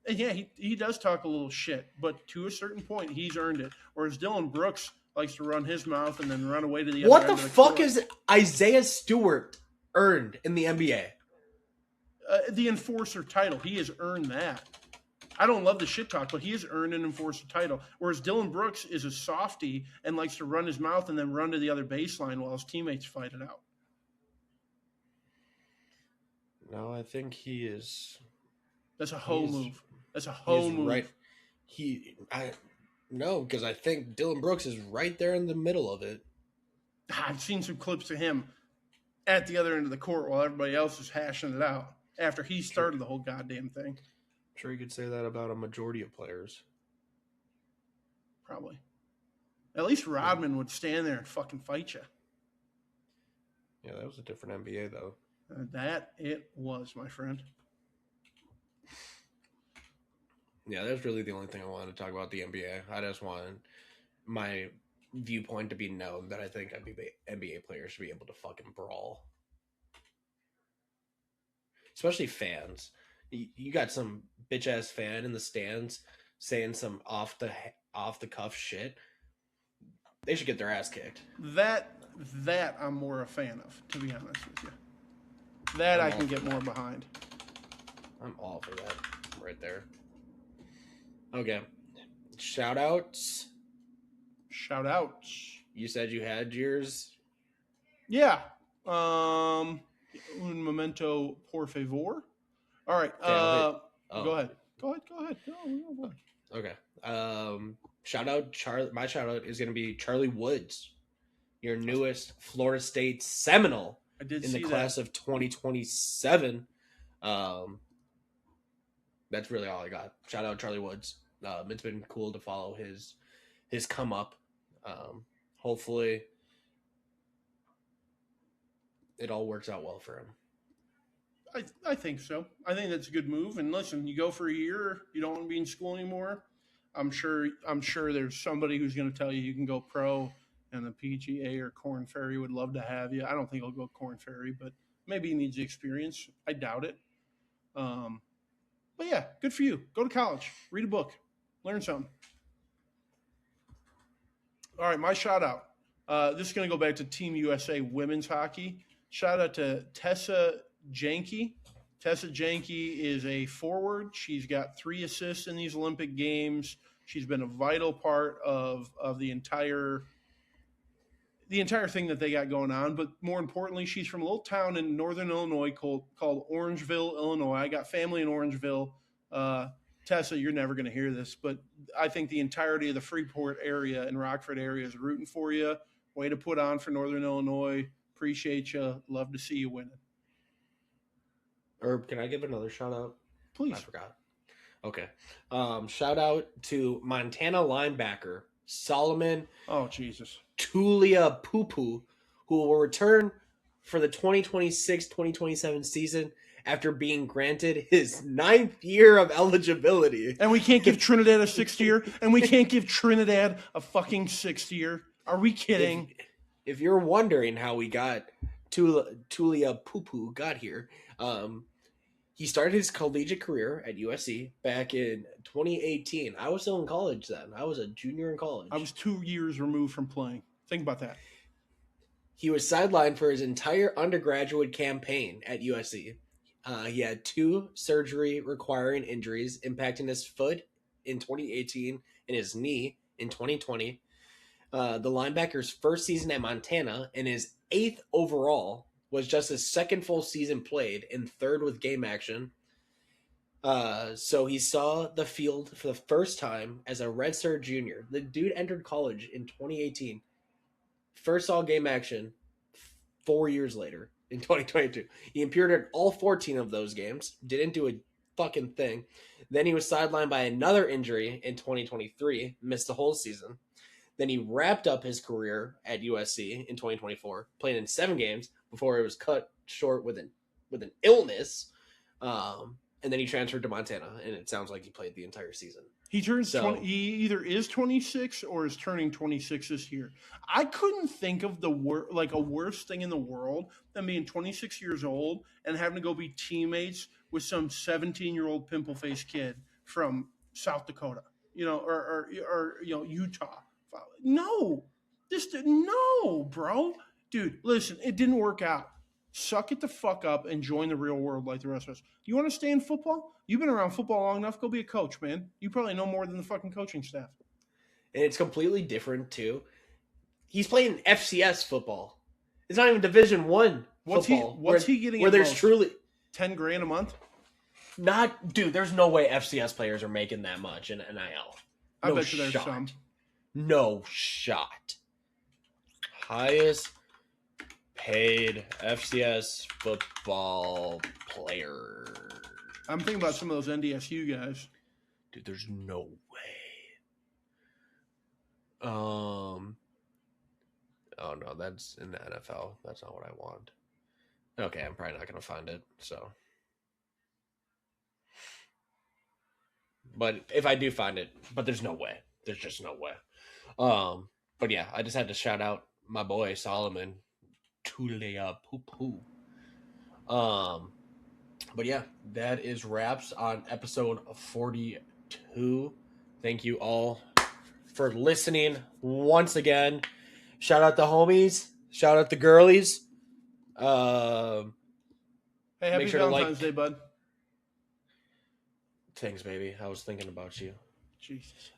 And yeah, he does talk a little shit, but to a certain point, he's earned it. Whereas Dylan Brooks likes to run his mouth and then run away to the other What end the of fuck court. is Isaiah Stewart earned in the NBA? The enforcer title. He has earned that. I don't love the shit talk, but he has earned and enforced a title. Whereas Dylan Brooks is a softie and likes to run his mouth and then run to the other baseline while his teammates fight it out. No, I think he is. That's a hoe move. That's a He's hoe move. right. No, because I think Dylan Brooks is right there in the middle of it. I've seen some clips of him at the other end of the court while everybody else is hashing it out after he started the whole goddamn thing. I'm sure you could say that about a majority of players. Probably. At least Rodman would stand there and fucking fight you. Yeah, that was a different NBA, though. That it was, my friend. Yeah, that's really the only thing I wanted to talk about the NBA. I just wanted my viewpoint to be known that I think NBA players should be able to fucking brawl. Especially fans. You got some bitch ass fan in the stands saying some off the cuff shit. They should get their ass kicked. That I'm more a fan of, to be honest with you. That I can get more behind. I'm all for that right there. Okay. Shout outs. You said you had yours? Yeah. Un momento por favor. All right. Go ahead. Go ahead. No. Okay. Shout out my shout out is going to be Charlie Woods, your newest Florida State Seminole in the class of 2027. That's really all I got. Shout out Charlie Woods. It's been cool to follow his come up. Hopefully it all works out well for him. I think so. I think that's a good move. And listen, you go for a year, you don't want to be in school anymore. I'm sure there's somebody who's going to tell you can go pro, and the PGA or Korn Ferry would love to have you. I don't think he'll go Korn Ferry, but maybe he needs the experience. I doubt it. But yeah, good for you. Go to college, read a book, learn something. All right, my shout out. This is going to go back to Team USA women's hockey. Shout out to Tessa Janke. Tessa Janke is a forward. She's got 3 assists in these Olympic Games. She's been a vital part of the entire thing that they got going on. But more importantly, she's from a little town in northern Illinois called Orangeville, Illinois. I got family in Orangeville. Tessa, you're never going to hear this, but I think the entirety of the Freeport area and Rockford area is rooting for you. Way to put on for Northern Illinois. Appreciate you. Love to see you winning. Herb, can I give another shout out? Please. I forgot. Okay. Shout out to Montana linebacker Solomon. Oh, Jesus. Tulia Pupu, who will return for the 2026-2027 season after being granted his 9th year of eligibility. And we can't give Trinidad a 6th year? And we can't give Trinidad a fucking 6th year? Are we kidding? If you're wondering how we got Tulia Pupu got here, he started his collegiate career at USC back in 2018. I was still in college then. I was a junior in college. I was 2 years removed from playing. Think about that. He was sidelined for his entire undergraduate campaign at USC. He had 2 surgery-requiring injuries impacting his foot in 2018 and his knee in 2020. The linebacker's first season at Montana and his 8th overall was just his 2nd full season played and 3rd with game action. So he saw the field for the first time as a redshirt junior. The dude entered college in 2018. First saw game action 4 years later in 2022. He appeared in all 14 of those games. Didn't do a fucking thing. Then he was sidelined by another injury in 2023. Missed the whole season. Then he wrapped up his career at USC in 2024, playing in 7 games before he was cut short with an illness. And then he transferred to Montana, and it sounds like he played the entire season. He turns 20, he either is 26 or is turning 26 this year. I couldn't think of a worse thing in the world than being 26 years old and having to go be teammates with some 17-year-old pimple-faced kid from South Dakota, or Utah. No, bro, dude. Listen, it didn't work out. Suck it the fuck up and join the real world like the rest of us. You want to stay in football? You've been around football long enough. Go be a coach, man. You probably know more than the fucking coaching staff. And it's completely different too. He's playing FCS football. It's not even Division One football. What's he getting? Where there's most? Truly $10,000 a month. Not, dude. There's no way FCS players are making that much in NIL. I bet you there's some. No shot. Highest paid FCS football player. I'm thinking about some of those NDSU guys. Dude, there's no way. Oh no, that's in the NFL. That's not what I want. Okay, I'm probably not gonna find it. So, but if I do find it, but there's no way. There's just no way. But yeah, I just had to shout out my boy Solomon. Tulea poo poo. But yeah, that is wraps on episode 42. Thank you all for listening once again. Shout out the homies. Shout out the girlies. Hey, happy Valentine's Day, bud. Thanks, baby. I was thinking about you. Jesus.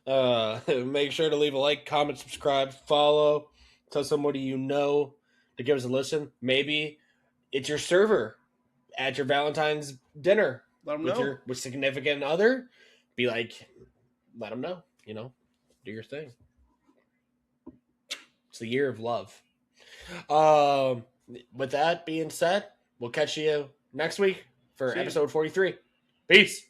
Make sure to leave a like, comment, subscribe, follow. Tell somebody you know to give us a listen. Maybe it's your server at your Valentine's dinner. Let them know. With significant other. Be like, let them know. You know, do your thing. It's the year of love. With that being said, we'll catch you next week for episode 43. Peace.